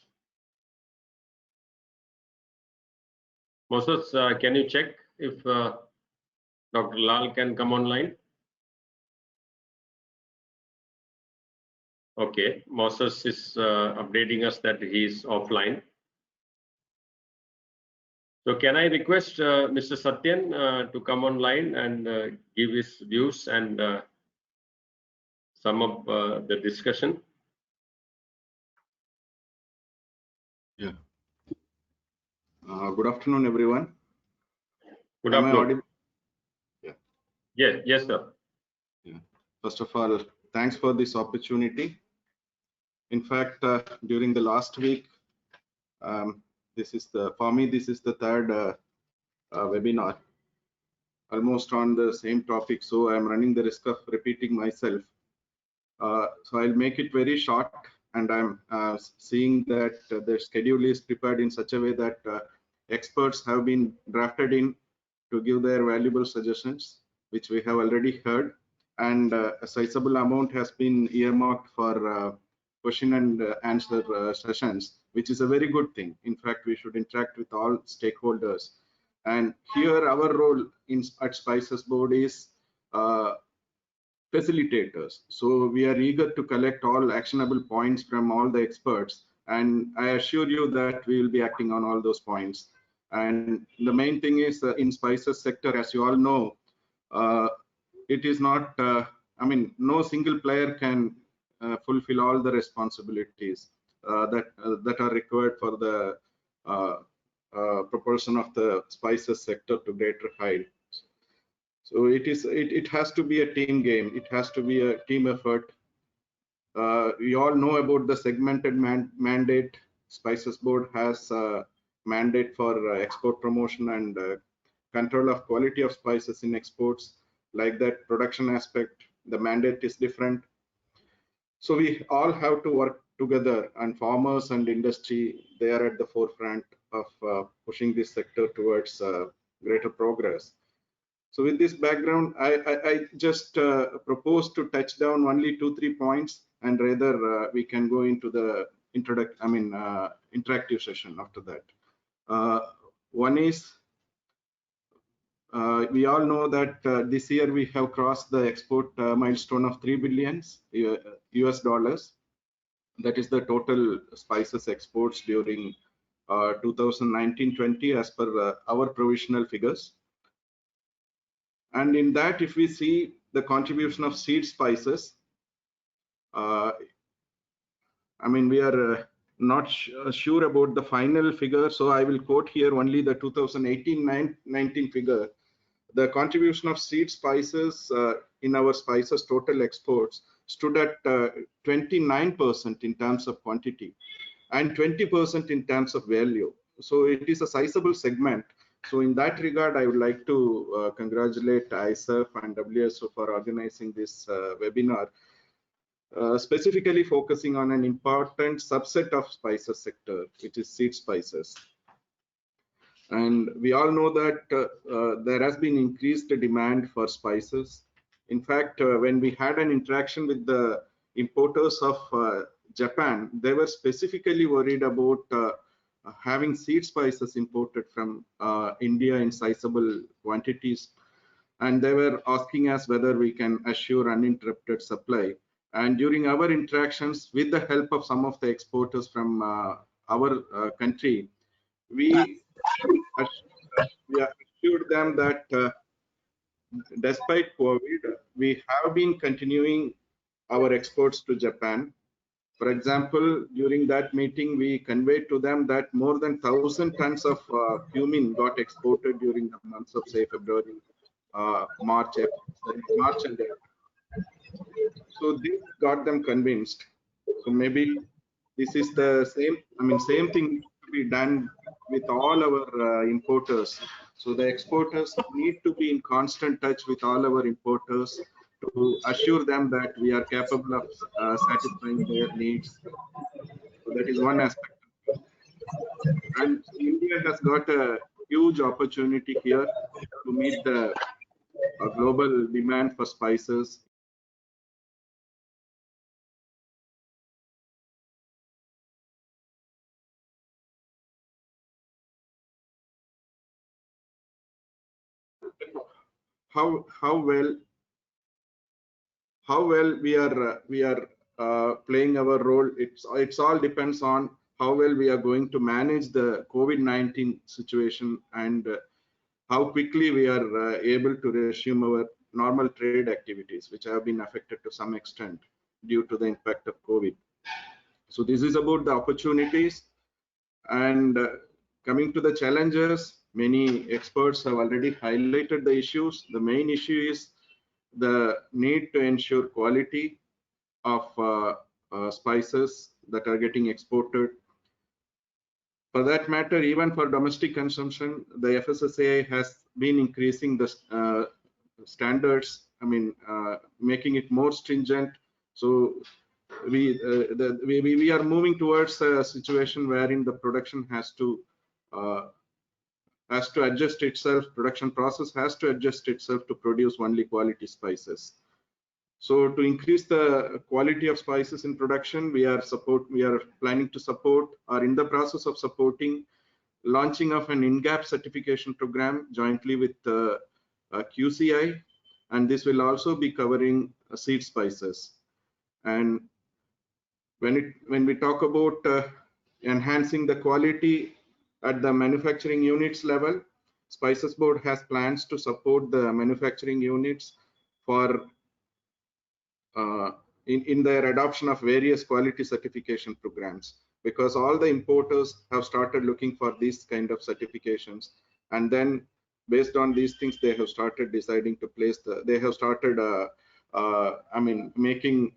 Moses, can you check if Dr. Lal can come online? Okay, Moses is updating us that he is offline. So can I request Mr. Satyan to come online and give his views and sum up the discussion? Yeah. Good afternoon, everyone. Good Am I afternoon. audible? Yeah. Yes, sir. Yeah. First of all, thanks for this opportunity. In fact, during the last week, this is the third webinar, almost on the same topic. So I'm running the risk of repeating myself. So I'll make it very short, and I'm seeing that the schedule is prepared in such a way that experts have been drafted in to give their valuable suggestions, which we have already heard, and a sizable amount has been earmarked for question and answer sessions, which is a very good thing. In fact, we should interact with all stakeholders And here our role at Spices Board is facilitators. So we are eager to collect all actionable points from all the experts, and I assure you that we will be acting on all those points. And the main thing is in spices sector, as you all know, it is not, no single player can fulfill all the responsibilities that are required for the proportion of the spices sector to greater height. So it has to be a team game. It has to be a team effort. We all know about the segmented mandate. Spices Board has a mandate for export promotion and control of quality of spices in exports. Like that production aspect, the mandate is different. So we all have to work together, and farmers and industry, they are at the forefront of pushing this sector towards greater progress. So with this background, I just propose to touch down only 2-3 points, and rather we can go into the interactive session after that. One is, we all know that this year we have crossed the export milestone of $3 billion US dollars. That is the total spices exports during 2019-20 as per our provisional figures. And in that, if we see the contribution of seed spices, we are not sure about the final figure, so I will quote here only the 2018-19 figure. The contribution of seed spices in our spices total exports stood at 29% in terms of quantity and 20% in terms of value. So it is a sizable segment. So in that regard, I would like to congratulate AISEF and WSO for organizing this webinar, specifically focusing on an important subset of spices sector, which is seed spices. And we all know that there has been increased demand for spices. In fact, when we had an interaction with the importers of Japan, they were specifically worried about having seed spices imported from India in sizable quantities, and they were asking us whether we can assure uninterrupted supply. And during our interactions, with the help of some of the exporters from our country, we assured them that despite COVID, we have been continuing our exports to Japan. For example, during that meeting, we conveyed to them that more than 1,000 tons of cumin got exported during the months of, say, February, March and April. So this got them convinced. So maybe this is the same thing to be done with all our importers. So the exporters need to be in constant touch with all our importers to assure them that we are capable of satisfying their needs. So that is one aspect. And India has got a huge opportunity here to meet the global demand for spices. How well we are playing our role. It's all depends on how well we are going to manage the COVID-19 situation and how quickly we are able to resume our normal trade activities, which have been affected to some extent due to the impact of COVID. So this is about the opportunities, and coming to the challenges, many experts have already highlighted the issues. The main issue is the need to ensure quality of spices that are getting exported. For that matter, even for domestic consumption, the FSSAI has been increasing the standards, making it more stringent. So we are moving towards a situation wherein the production has to adjust itself, production process has to adjust itself to produce only quality spices. So to increase the quality of spices in production, we are planning to support, or in the process of supporting, launching of an in-gap certification program jointly with QCI, and this will also be covering seed spices. And when we talk about enhancing the quality at the manufacturing units level, Spices Board has plans to support the manufacturing units for in their adoption of various quality certification programs, because all the importers have started looking for these kind of certifications, and then based on these things they have started deciding to place they have started making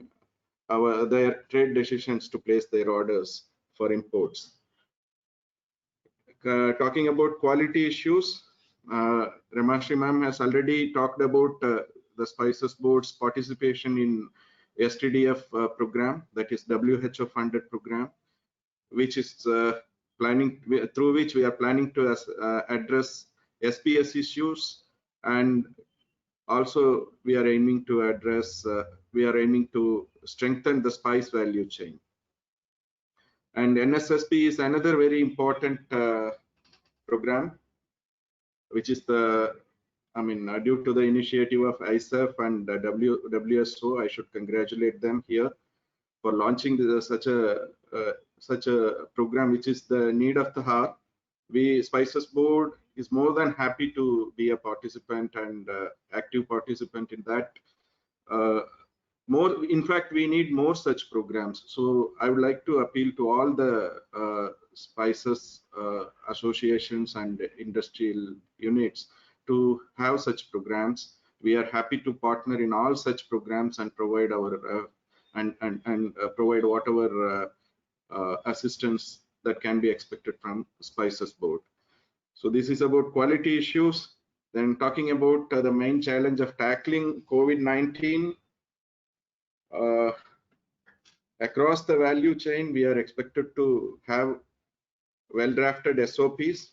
their trade decisions to place their orders for imports. Talking about quality issues, Ramashri ma'am has already talked about the Spices Board's participation in STDF program, that is WHO funded program, which is through which we are planning to address SPS issues, and also we are aiming to strengthen the spice value chain. And NSSP is another very important program, which is due to the initiative of AISEF and WSO. I should congratulate them here for launching such a program, which is the need of the hour. Spices Board is more than happy to be a participant and active participant in that. In fact, we need more such programs. So I would like to appeal to all the spices associations and industrial units to have such programs. We are happy to partner in all such programs and provide our provide whatever assistance that can be expected from Spices Board. So this is about quality issues. Then talking about the main challenge of tackling COVID-19. Across the value chain, we are expected to have well-drafted SOPs,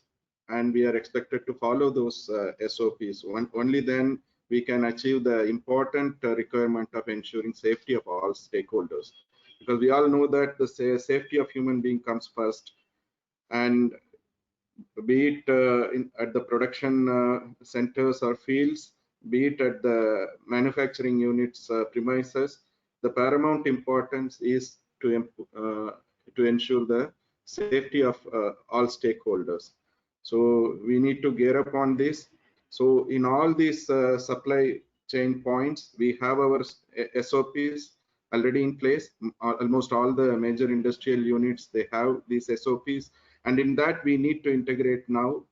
and we are expected to follow those SOPs. Only then we can achieve the important requirement of ensuring safety of all stakeholders, because we all know that the safety of human being comes first, and be it at the production centers or fields, be it at the manufacturing units premises, the paramount importance is to ensure the safety of all stakeholders. So we need to gear up on this. So in all these supply chain points, we have our SOPs already in place. Almost all the major industrial units, they have these SOPs, and in that we need to integrate now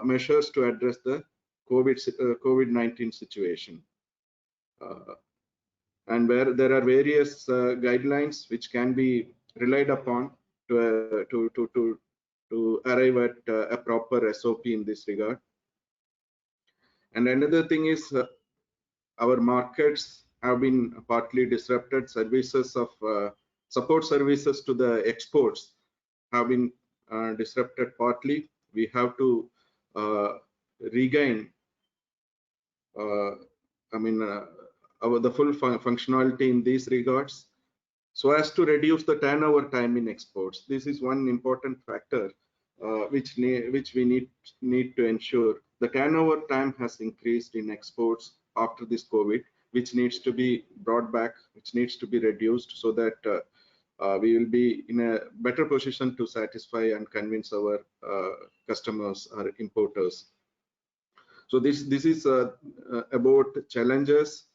measures to address the COVID-19 situation. And where there are various guidelines which can be relied upon to arrive at a proper SOP in this regard. And another thing is our markets have been partly disrupted. Services of support services to the exports have been disrupted partly. We have to regain the full functionality in these regards, so as to reduce the turnover time in exports. This is one important factor which we need to ensure. The turnover time has increased in exports after this COVID, which needs to be brought back, which needs to be reduced, so that we will be in a better position to satisfy and convince our customers or importers. So this is about challenges.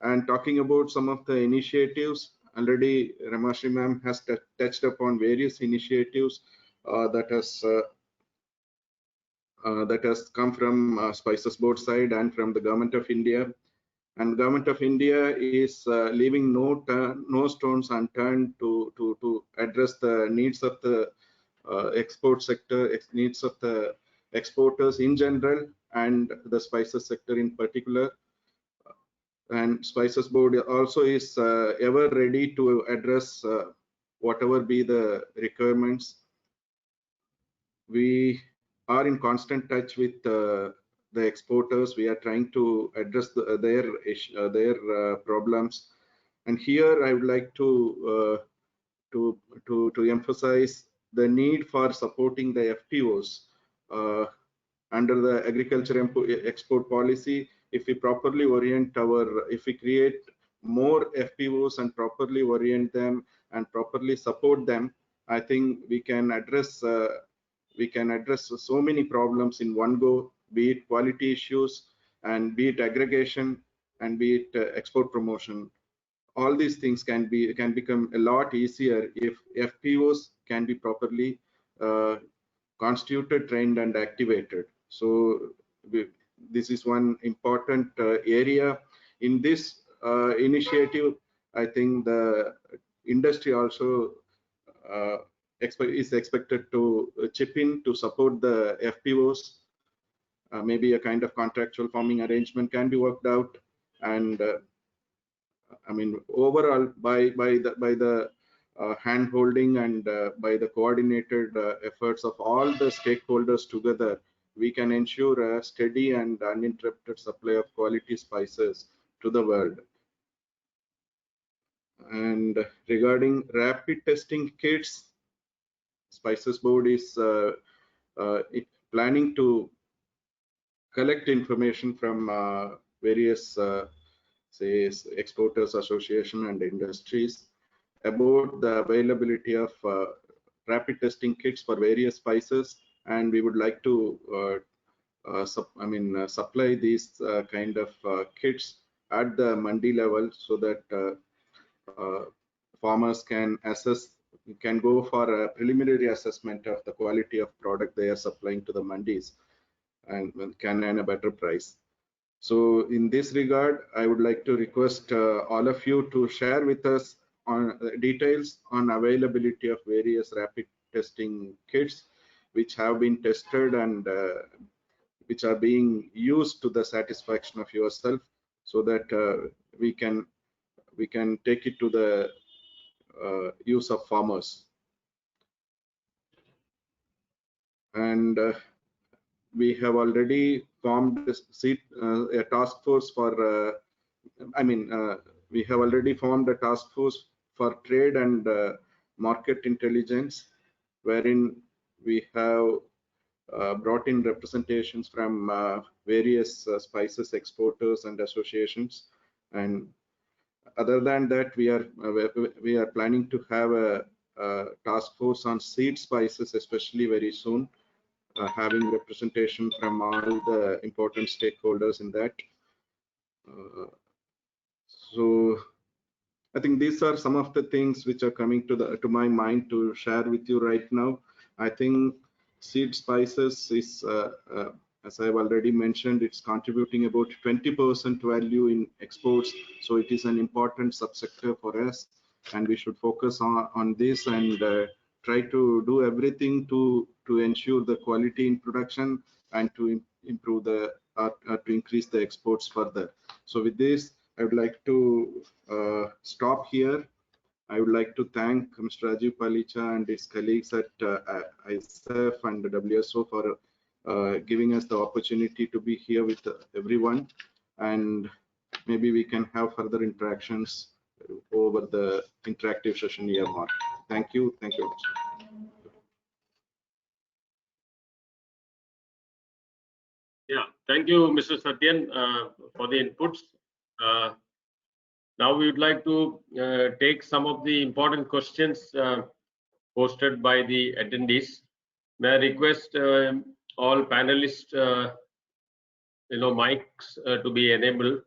And talking about some of the initiatives, already Ramashri ma'am has touched upon various initiatives that has come from Spices Board side and from the Government of India. And Government of India is leaving no stones unturned to address the needs of the export sector, needs of the exporters in general, and the spices sector in particular. And Spices Board also is ever ready to address whatever be the requirements. We are in constant touch with the exporters. We are trying to address their problems. And here I would like to emphasize the need for supporting the FPOs under the agriculture export policy, if we properly orient if we create more FPOs and properly orient them and properly support them, I think we can address so many problems in one go, be it quality issues and be it aggregation and be it export promotion. All these things can become a lot easier if FPOs can be properly constituted, trained, and activated. So this is one important area in this initiative. I think the industry also is expected to chip in to support the FPOs. Maybe a kind of contractual farming arrangement can be worked out, and I mean, overall, by the hand holding and by the coordinated efforts of all the stakeholders together, we can ensure a steady and uninterrupted supply of quality spices to the world. And regarding rapid testing kits, Spices Board is planning to collect information from various say exporters association and industries about the availability of rapid testing kits for various spices, and we would like to supply these kind of kits at the mandi level, so that farmers can go for a preliminary assessment of the quality of product they are supplying to the mandis and can earn a better price. So in this regard, I would like to request all of you to share with us on details on availability of various rapid testing kits which have been tested and which are being used to the satisfaction of yourself, so that we can take it to the use of farmers. And we have already formed a task force for we have already formed a task force for trade and market intelligence, wherein we have brought in representations from various spices exporters and associations. And other than that, we are planning to have a task force on seed spices, especially very soon, having representation from all the important stakeholders in that. So I think these are some of the things which are coming to my mind to share with you right now. I think seed spices is, as I've already mentioned, it's contributing about 20% value in exports. So it is an important subsector for us, and we should focus on this and try to do everything to ensure the quality in production and to improve to increase the exports further. So with this, I would like to stop here. I would like to thank Mr. Rajiv Palicha and his colleagues at AISEF and the WSO for giving us the opportunity to be here with everyone, and maybe we can have further interactions over the interactive session here, Mark. Thank you. Thank you. Yeah, thank you, Mr. Satyan, for the inputs. Now we would like to take some of the important questions posted by the attendees. May I request all panelists, mics to be enabled,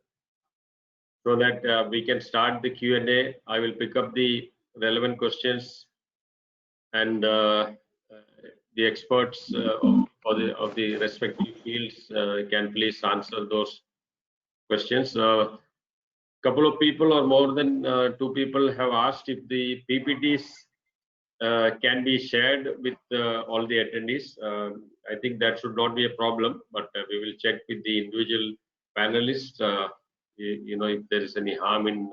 so that we can start the Q&A. I will pick up the relevant questions, and the experts of the respective fields can please answer those questions. Couple of people or more than 2 people have asked if the PPTs can be shared with all the attendees. I think that should not be a problem, but we will check with the individual panelists, if there is any harm in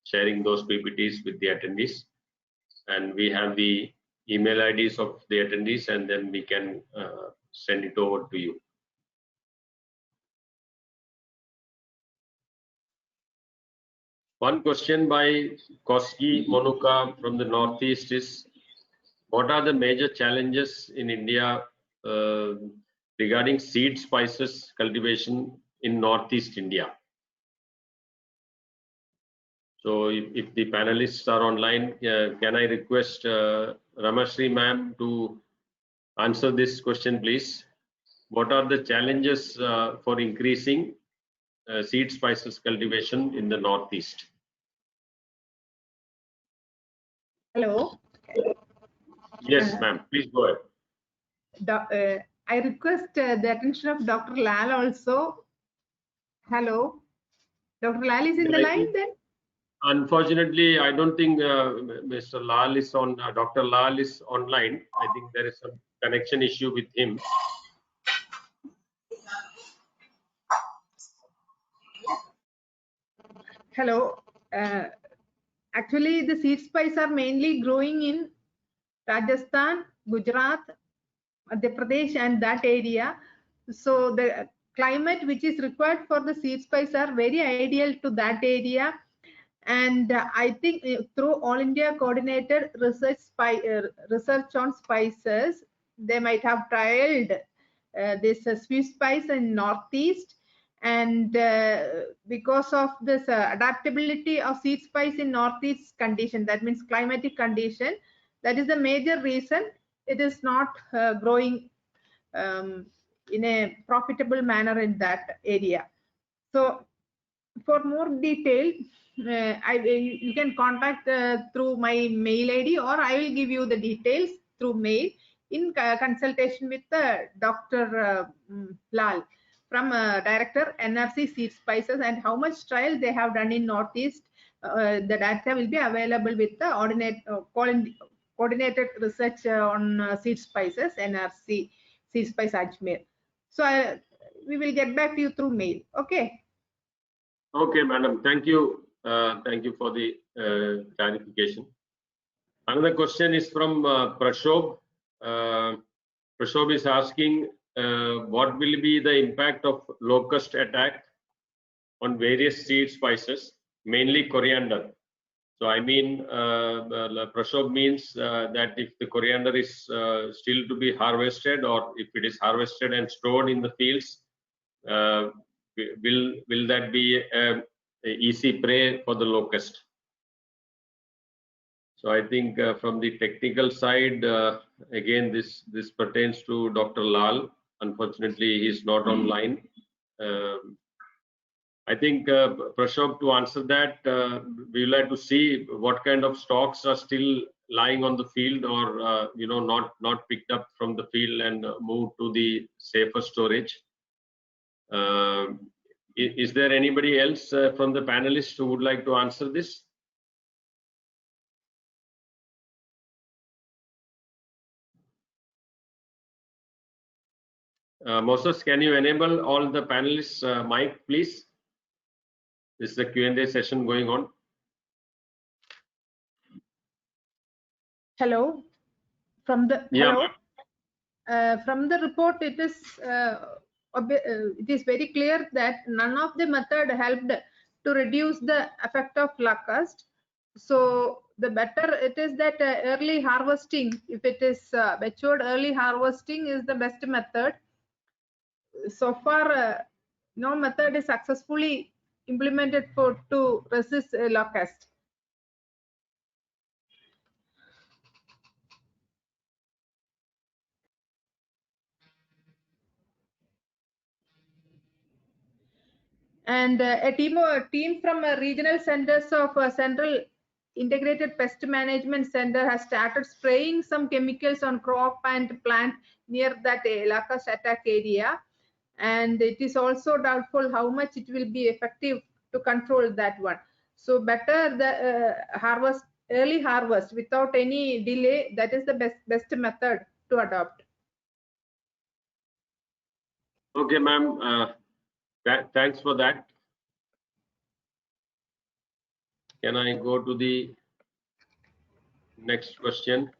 sharing those PPTs with the attendees. And we have the email IDs of the attendees, and then we can send it over to you. One question by Koski Monuka from the Northeast is, what are the major challenges in India regarding seed spices cultivation in Northeast India. So if the panelists are online, can I request Ramashri ma'am to answer this question, please? What are the challenges for increasing seed spices cultivation in the Northeast? Hello. Yes, ma'am. Please go ahead. I request the attention of Dr. Lal also. Hello. Dr. Lal is in the line then? Unfortunately, I don't think Mr. Lal is on. Dr. Lal is online. I think there is some connection issue with him. Hello. Actually, the seed spice are mainly growing in Rajasthan, Gujarat, Madhya Pradesh, and that area. So the climate which is required for the seed spice are very ideal to that area. And I think through All India Coordinated Research on Spices, they might have trialed this Swiss spice in Northeast. And because of this adaptability of seed spice in Northeast condition, that means climatic condition, that is the major reason it is not growing in a profitable manner in that area. So for more detail, you can contact through my mail ID, or I will give you the details through mail in consultation with Dr. Lal from Director NRC Seed Spices, and how much trial they have done in Northeast. The data will be available with the coordinated research on seed spices, NRC Seed Spice Ajmer. So we will get back to you through mail. Okay. Okay, madam. Thank you. Thank you for the clarification. Another question is from Prashobh. Prashobh is asking what will be the impact of locust attack on various seed spices, mainly coriander. So I mean, Prashobh means that if the coriander is still to be harvested, or if it is harvested and stored in the fields, will that be a easy prey for the locust? So I think from the technical side, again, this pertains to Dr. Lal. Unfortunately, he is not online. I think Prashab, to answer that, we will have to see what kind of stocks are still lying on the field, or not picked up from the field and moved to the safer storage. Is there anybody else from the panelists who would like to answer this? Moses, can you enable all the panelists' mic, please? This is the Q&A session going on. Hello. From the from the report, it is very clear that none of the method helped to reduce the effect of locust. So the better it is that early harvesting, if it is matured, early harvesting is the best method. So far, no method is successfully implemented to resist locust. And a team from regional centers of Central Integrated Pest Management Center has started spraying some chemicals on crop and plant near that locust attack area. And it is also doubtful how much it will be effective to control that one. So better the early harvest without any delay. That is the best method to adopt. Okay, ma'am. Thanks for that. Can I go to the next question?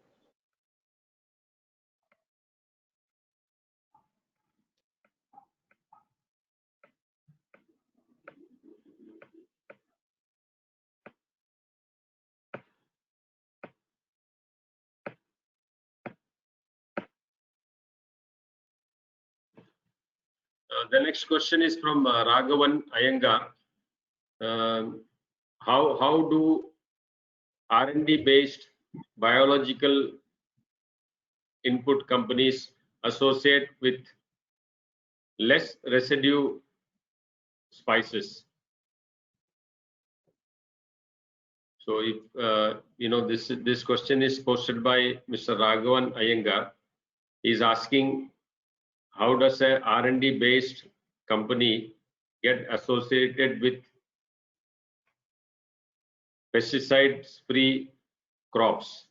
The next question is from Raghavan Iyengar. How do R&D based biological input companies associate with less residue spices? So if this question is posted by Mr. Raghavan Iyengar, is asking how does a R&D based company get associated with pesticides free crops?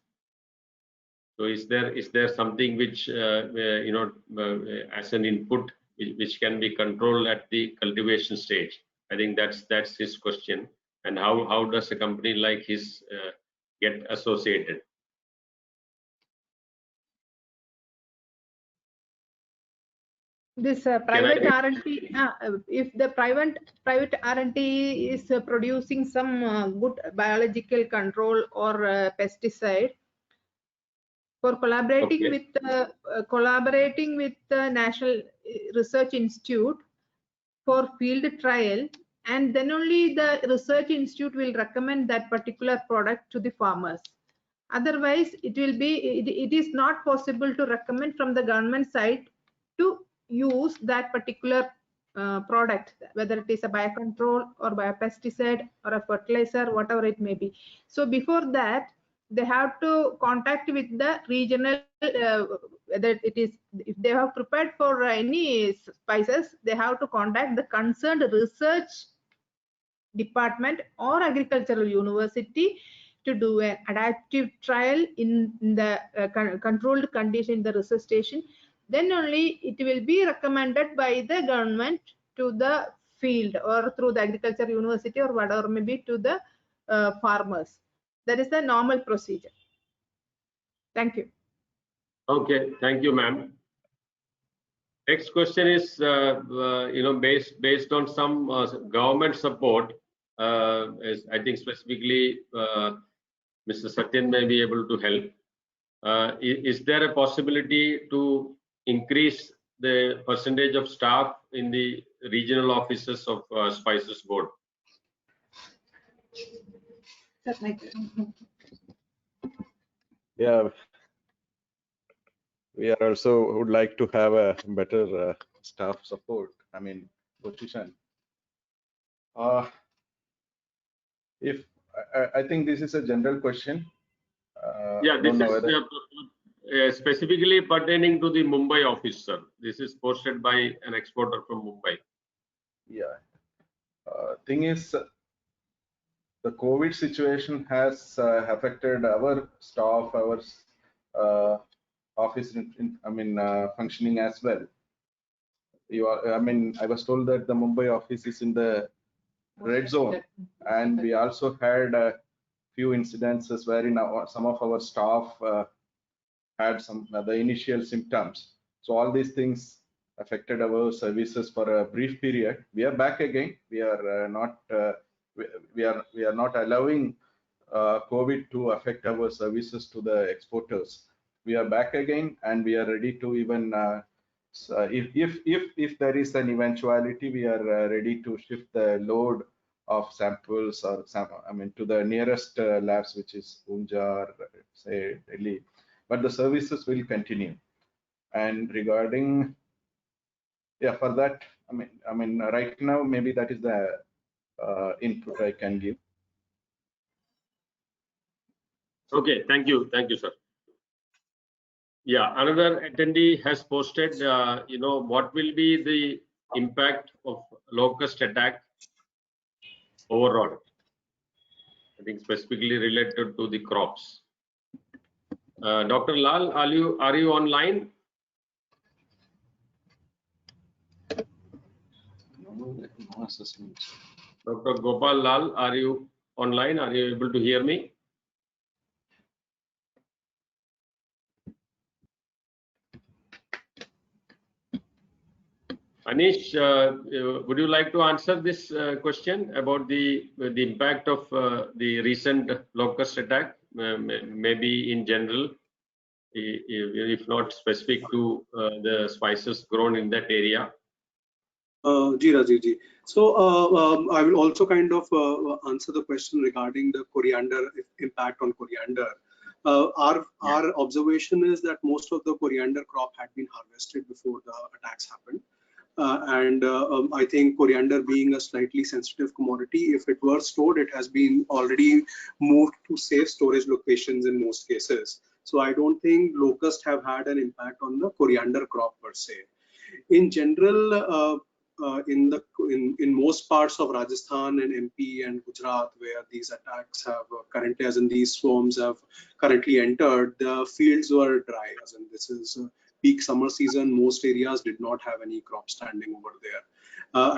So is there something which as an input which can be controlled at the cultivation stage? I think that's his question. And how does a company like his get associated? This private R&D, if the private R&D is producing some good biological control or pesticide, for collaborating with the National Research Institute for field trial, and then only the research institute will recommend that particular product to the farmers. Otherwise, it is not possible to recommend from the government side to use that particular product, whether it is a biocontrol or biopesticide or a fertilizer, whatever it may be. So before that, they have to contact with the regional, whether it is, if they have prepared for any spices, they have to contact the concerned research department or agricultural university to do an adaptive trial in the controlled condition in the research station. Then only it will be recommended by the government to the field or through the agriculture university or whatever, maybe to the farmers. That is the normal procedure. Thank you. Okay, thank you, ma'am. Next question is, based on some government support. I think specifically Mr. Satyan may be able to help. Is there a possibility to increase the percentage of staff in the regional offices of Spices Board? Yeah, we are also would like to have a better staff support, position. If I think this is a general question. Yeah, this is specifically pertaining to the Mumbai office, sir. This is posted by an exporter from Mumbai. Yeah. Thing is, the COVID situation has affected our staff, our office, functioning as well. I was told that the Mumbai office is in the red zone, and we also had a few incidences wherein some of our staff had some the initial symptoms. So all these things affected our services for a brief period. We are back again. We are not allowing COVID to affect our services to the exporters. We are back again, and we are ready to even if there is an eventuality, we are ready to shift the load of samples or to the nearest labs, which is Punjab or say Delhi. But the services will continue. And regarding, for that, right now maybe that is the input I can give. Okay, thank you, sir. Yeah, another attendee has posted, what will be the impact of locust attack overall? I think specifically related to the crops. Dr. Lal, are you online? No assessment. Dr. Gopal Lal, are you online? Are you able to hear me? Anish, would you like to answer this question about the impact of the recent locust attack, maybe in general, if not specific to the spices grown in that area? Ji Rajiv ji. So I will also kind of answer the question regarding the coriander impact on coriander. Our observation is that most of the coriander crop had been harvested before the attacks happened. I think coriander being a slightly sensitive commodity, if it were stored, it has been already moved to safe storage locations in most cases. So I don't think locusts have had an impact on the coriander crop per se. In general, in most parts of Rajasthan and MP and Gujarat, where these attacks have currently, as in these swarms have currently entered, the fields were dry. As in this is peak summer season, most areas did not have any crop standing over there.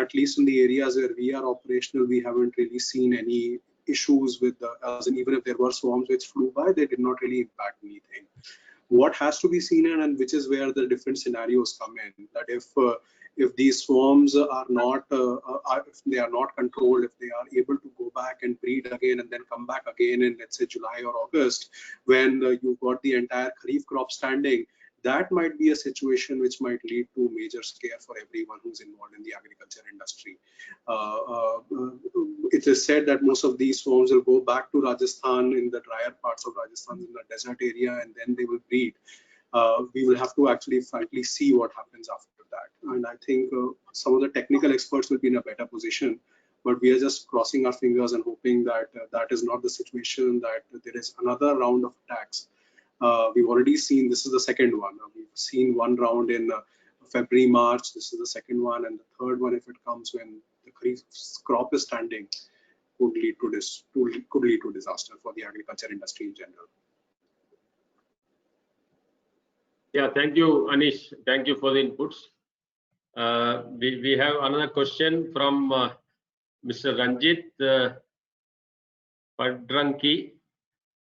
At least in the areas where we are operational, we haven't really seen any issues with the, as in even if there were swarms which flew by, they did not really impact anything. What has to be seen in, and which is where the different scenarios come in, that if these swarms are not if they are not controlled, if they are able to go back and breed again and then come back again in, let's say, July or August, when you've got the entire kharif crop standing, that might be a situation which might lead to major scare for everyone who's involved in the agriculture industry. It is said that most of these swarms will go back to Rajasthan, in the drier parts of Rajasthan, in the desert area, and then they will breed. We will have to actually frankly see what happens after that. And I think some of the technical experts will be in a better position, but we are just crossing our fingers and hoping that that is not the situation, that there is another round of attacks. We've already seen, this is the second one. We've seen one round in February, March. This is the second one, and the third one, if it comes when the kharif crop is standing, could lead to disaster for the agriculture industry in general. Yeah, thank you, Anish. Thank you for the inputs. We have another question from Mr. Ranjit Padranki.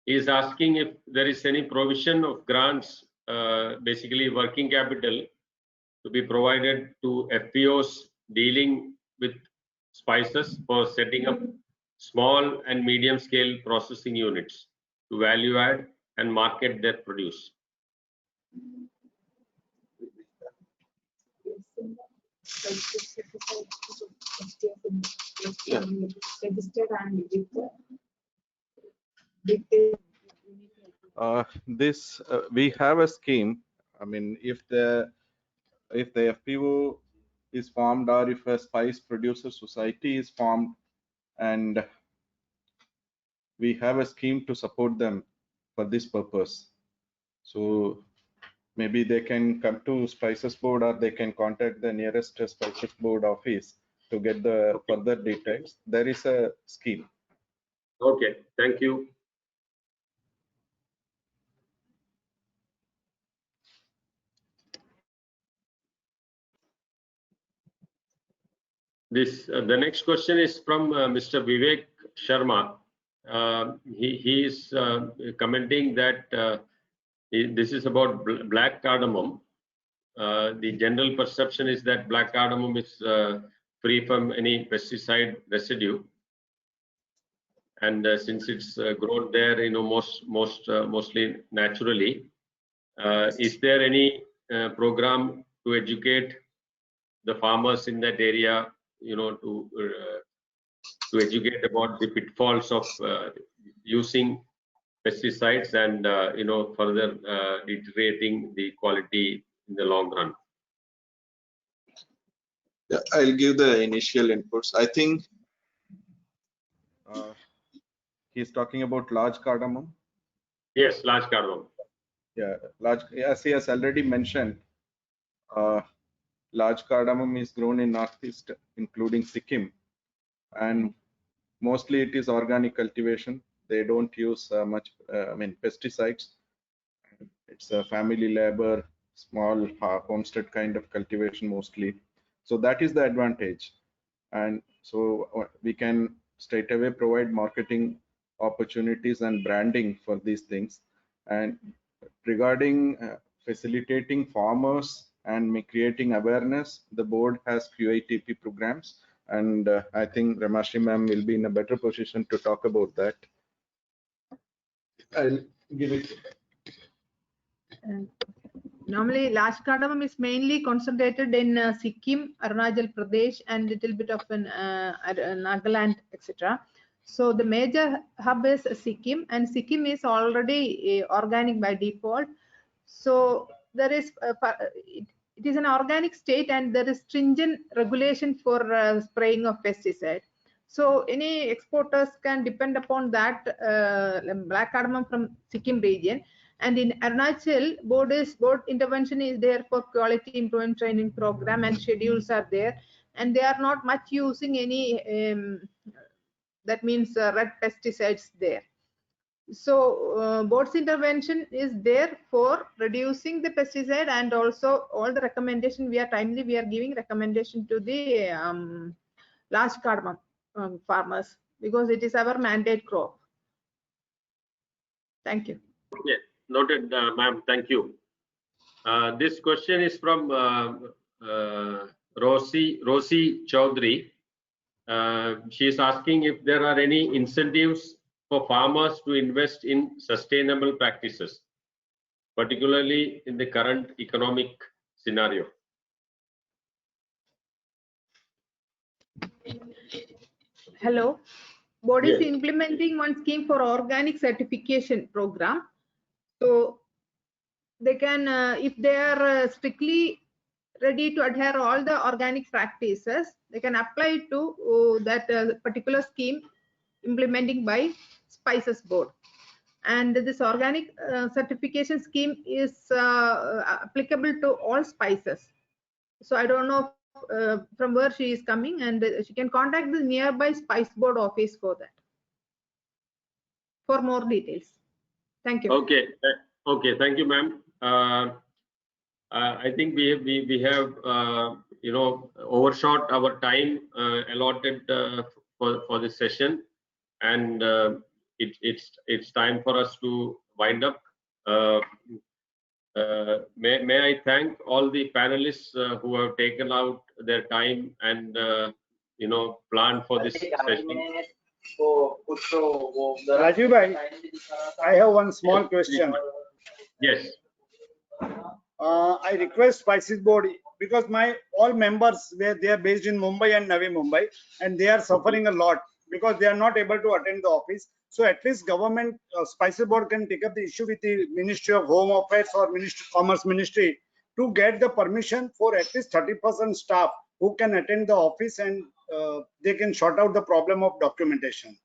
He is asking if there is any provision of grants, basically working capital, to be provided to FPOs dealing with spices for setting up small and medium scale processing units to value add and market their produce. Yeah. We have a scheme. I mean, if the FPO is formed, or if a spice producer society is formed, and we have a scheme to support them for this purpose. So maybe they can come to Spices Board, or they can contact the nearest Spices Board office to get the further details. There is a scheme. Okay, thank you. The next question is from Mr. Vivek Sharma. He is commenting that this is about black cardamom. The general perception is that black cardamom is free from any pesticide residue, and since it's grown there, mostly naturally, is there any program to educate the farmers in that area, to educate about the pitfalls of using pesticides and further deteriorating the quality in the long run? Yeah, I'll give the initial inputs. I think he's talking about large cardamom. Yes, large cardamom. Yeah, as he has already mentioned, large cardamom is grown in Northeast, including Sikkim, and mostly it is organic cultivation. They don't use much, pesticides. It's a family labor, small homestead kind of cultivation mostly. So that is the advantage. And so we can straight away provide marketing opportunities and branding for these things. And regarding facilitating farmers and creating awareness, the board has QITP programs, and I think Ramashri ma'am will be in a better position to talk about that. I'll give it. Normally, large cardamom is mainly concentrated in Sikkim, Arunachal Pradesh, and little bit of Nagaland, etc. So the major hub is Sikkim, and Sikkim is already organic by default. So there is it is an organic state, and there is stringent regulation for spraying of pesticide. So any exporters can depend upon that black cardamom from Sikkim region. And in Arunachal, board intervention is there for quality improvement training program, and schedules are there, and they are not much using any that means red pesticides there. So board's intervention is there for reducing the pesticide, and also all the recommendation we are giving recommendation to the large cardamom farmers, because it is our mandate crop. Thank you. Okay, noted, ma'am. Thank you. This question is from Rosie Chaudhary. She is asking if there are any incentives for farmers to invest in sustainable practices, particularly in the current economic scenario. Hello. Board is Yes. implementing one scheme for organic certification program. So they can, if they are strictly ready to adhere all the organic practices, they can apply to that particular scheme implementing by Spices Board. And this organic certification scheme is applicable to all spices. So I don't know from where she is coming, and she can contact the nearby Spice Board office for that, for more details. Thank you. Okay. Okay. Thank you, ma'am. I think we have overshot our time allotted for this session, and it's time for us to wind up. May I thank all the panelists who have taken out their time and planned for this session. Rajiv bhai, I have one small question. Yes. I request Spices Board, because my all members they are based in Mumbai and Navi Mumbai, and they are suffering a lot because they are not able to attend the office. So at least government Spices Board can take up the issue with the Ministry of Home Affairs or Commerce Ministry to get the permission for at least 30% staff who can attend the office, and they can sort out the problem of documentation.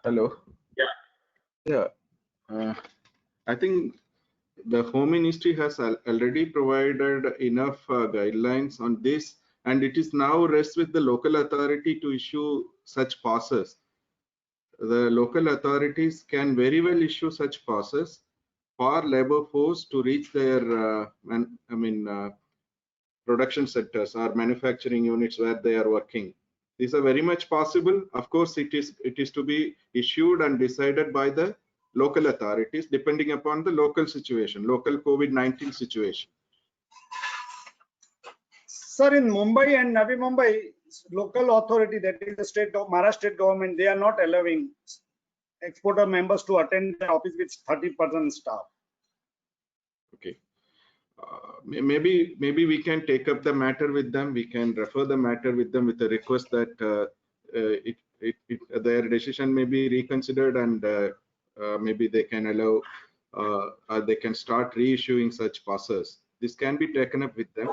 Hello. Yeah. I think the Home Ministry has already provided enough guidelines on this, and it is now rests with the local authority to issue such passes. The local authorities can very well issue such passes for labor force to reach their production sectors or manufacturing units where they are working. These are very much possible. Of course, it is to be issued and decided by the local authorities depending upon the local situation, local COVID-19 situation. Sir, in Mumbai and Navi Mumbai, local authority, that is the state of Maharashtra state government, they are not allowing exporter members to attend the office with 30% staff. Okay. Maybe we can take up the matter with them. We can refer the matter with them with a request that their decision may be reconsidered, and maybe they can allow they can start reissuing such passes. This can be taken up with them.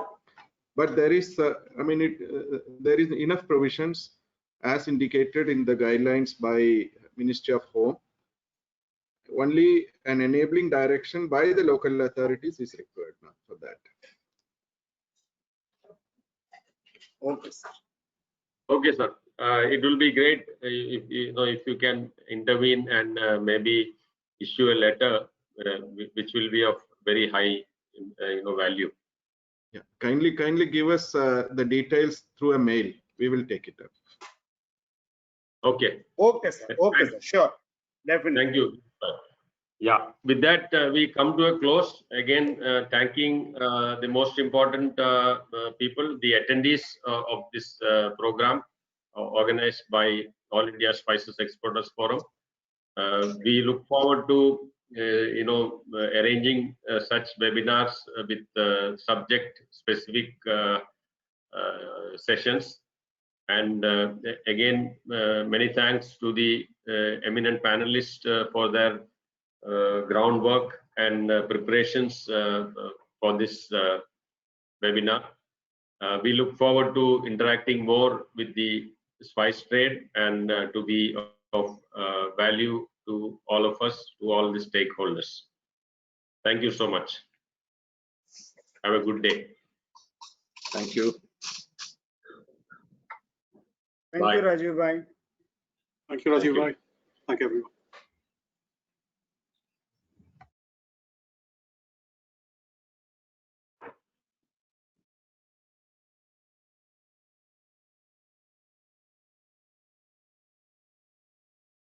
But there is, there is enough provisions as indicated in the guidelines by Ministry of Home. Only an enabling direction by the local authorities is required now for that. Okay, sir. Okay, sir. It will be great if you can intervene and maybe issue a letter which will be of very high value. Yeah, kindly give us the details through a mail. We will take it up. Okay. Okay, sir. Okay, sir. Sure. Definitely. Thank you. Yeah. With that, we come to a close. Again, thanking the most important people, the attendees of this program organized by All India Spices Exporters Forum. We look forward to arranging such webinars with subject specific sessions. And again, many thanks to the eminent panelists for their groundwork and preparations for this webinar. We look forward to interacting more with the spice trade and to be of value to all of us, to all the stakeholders. Thank you so much. Have a good day. Thank you. Thank Bye. you, Rajiv bhai. Thank you, Rajiv. Bye. Thank you, everyone.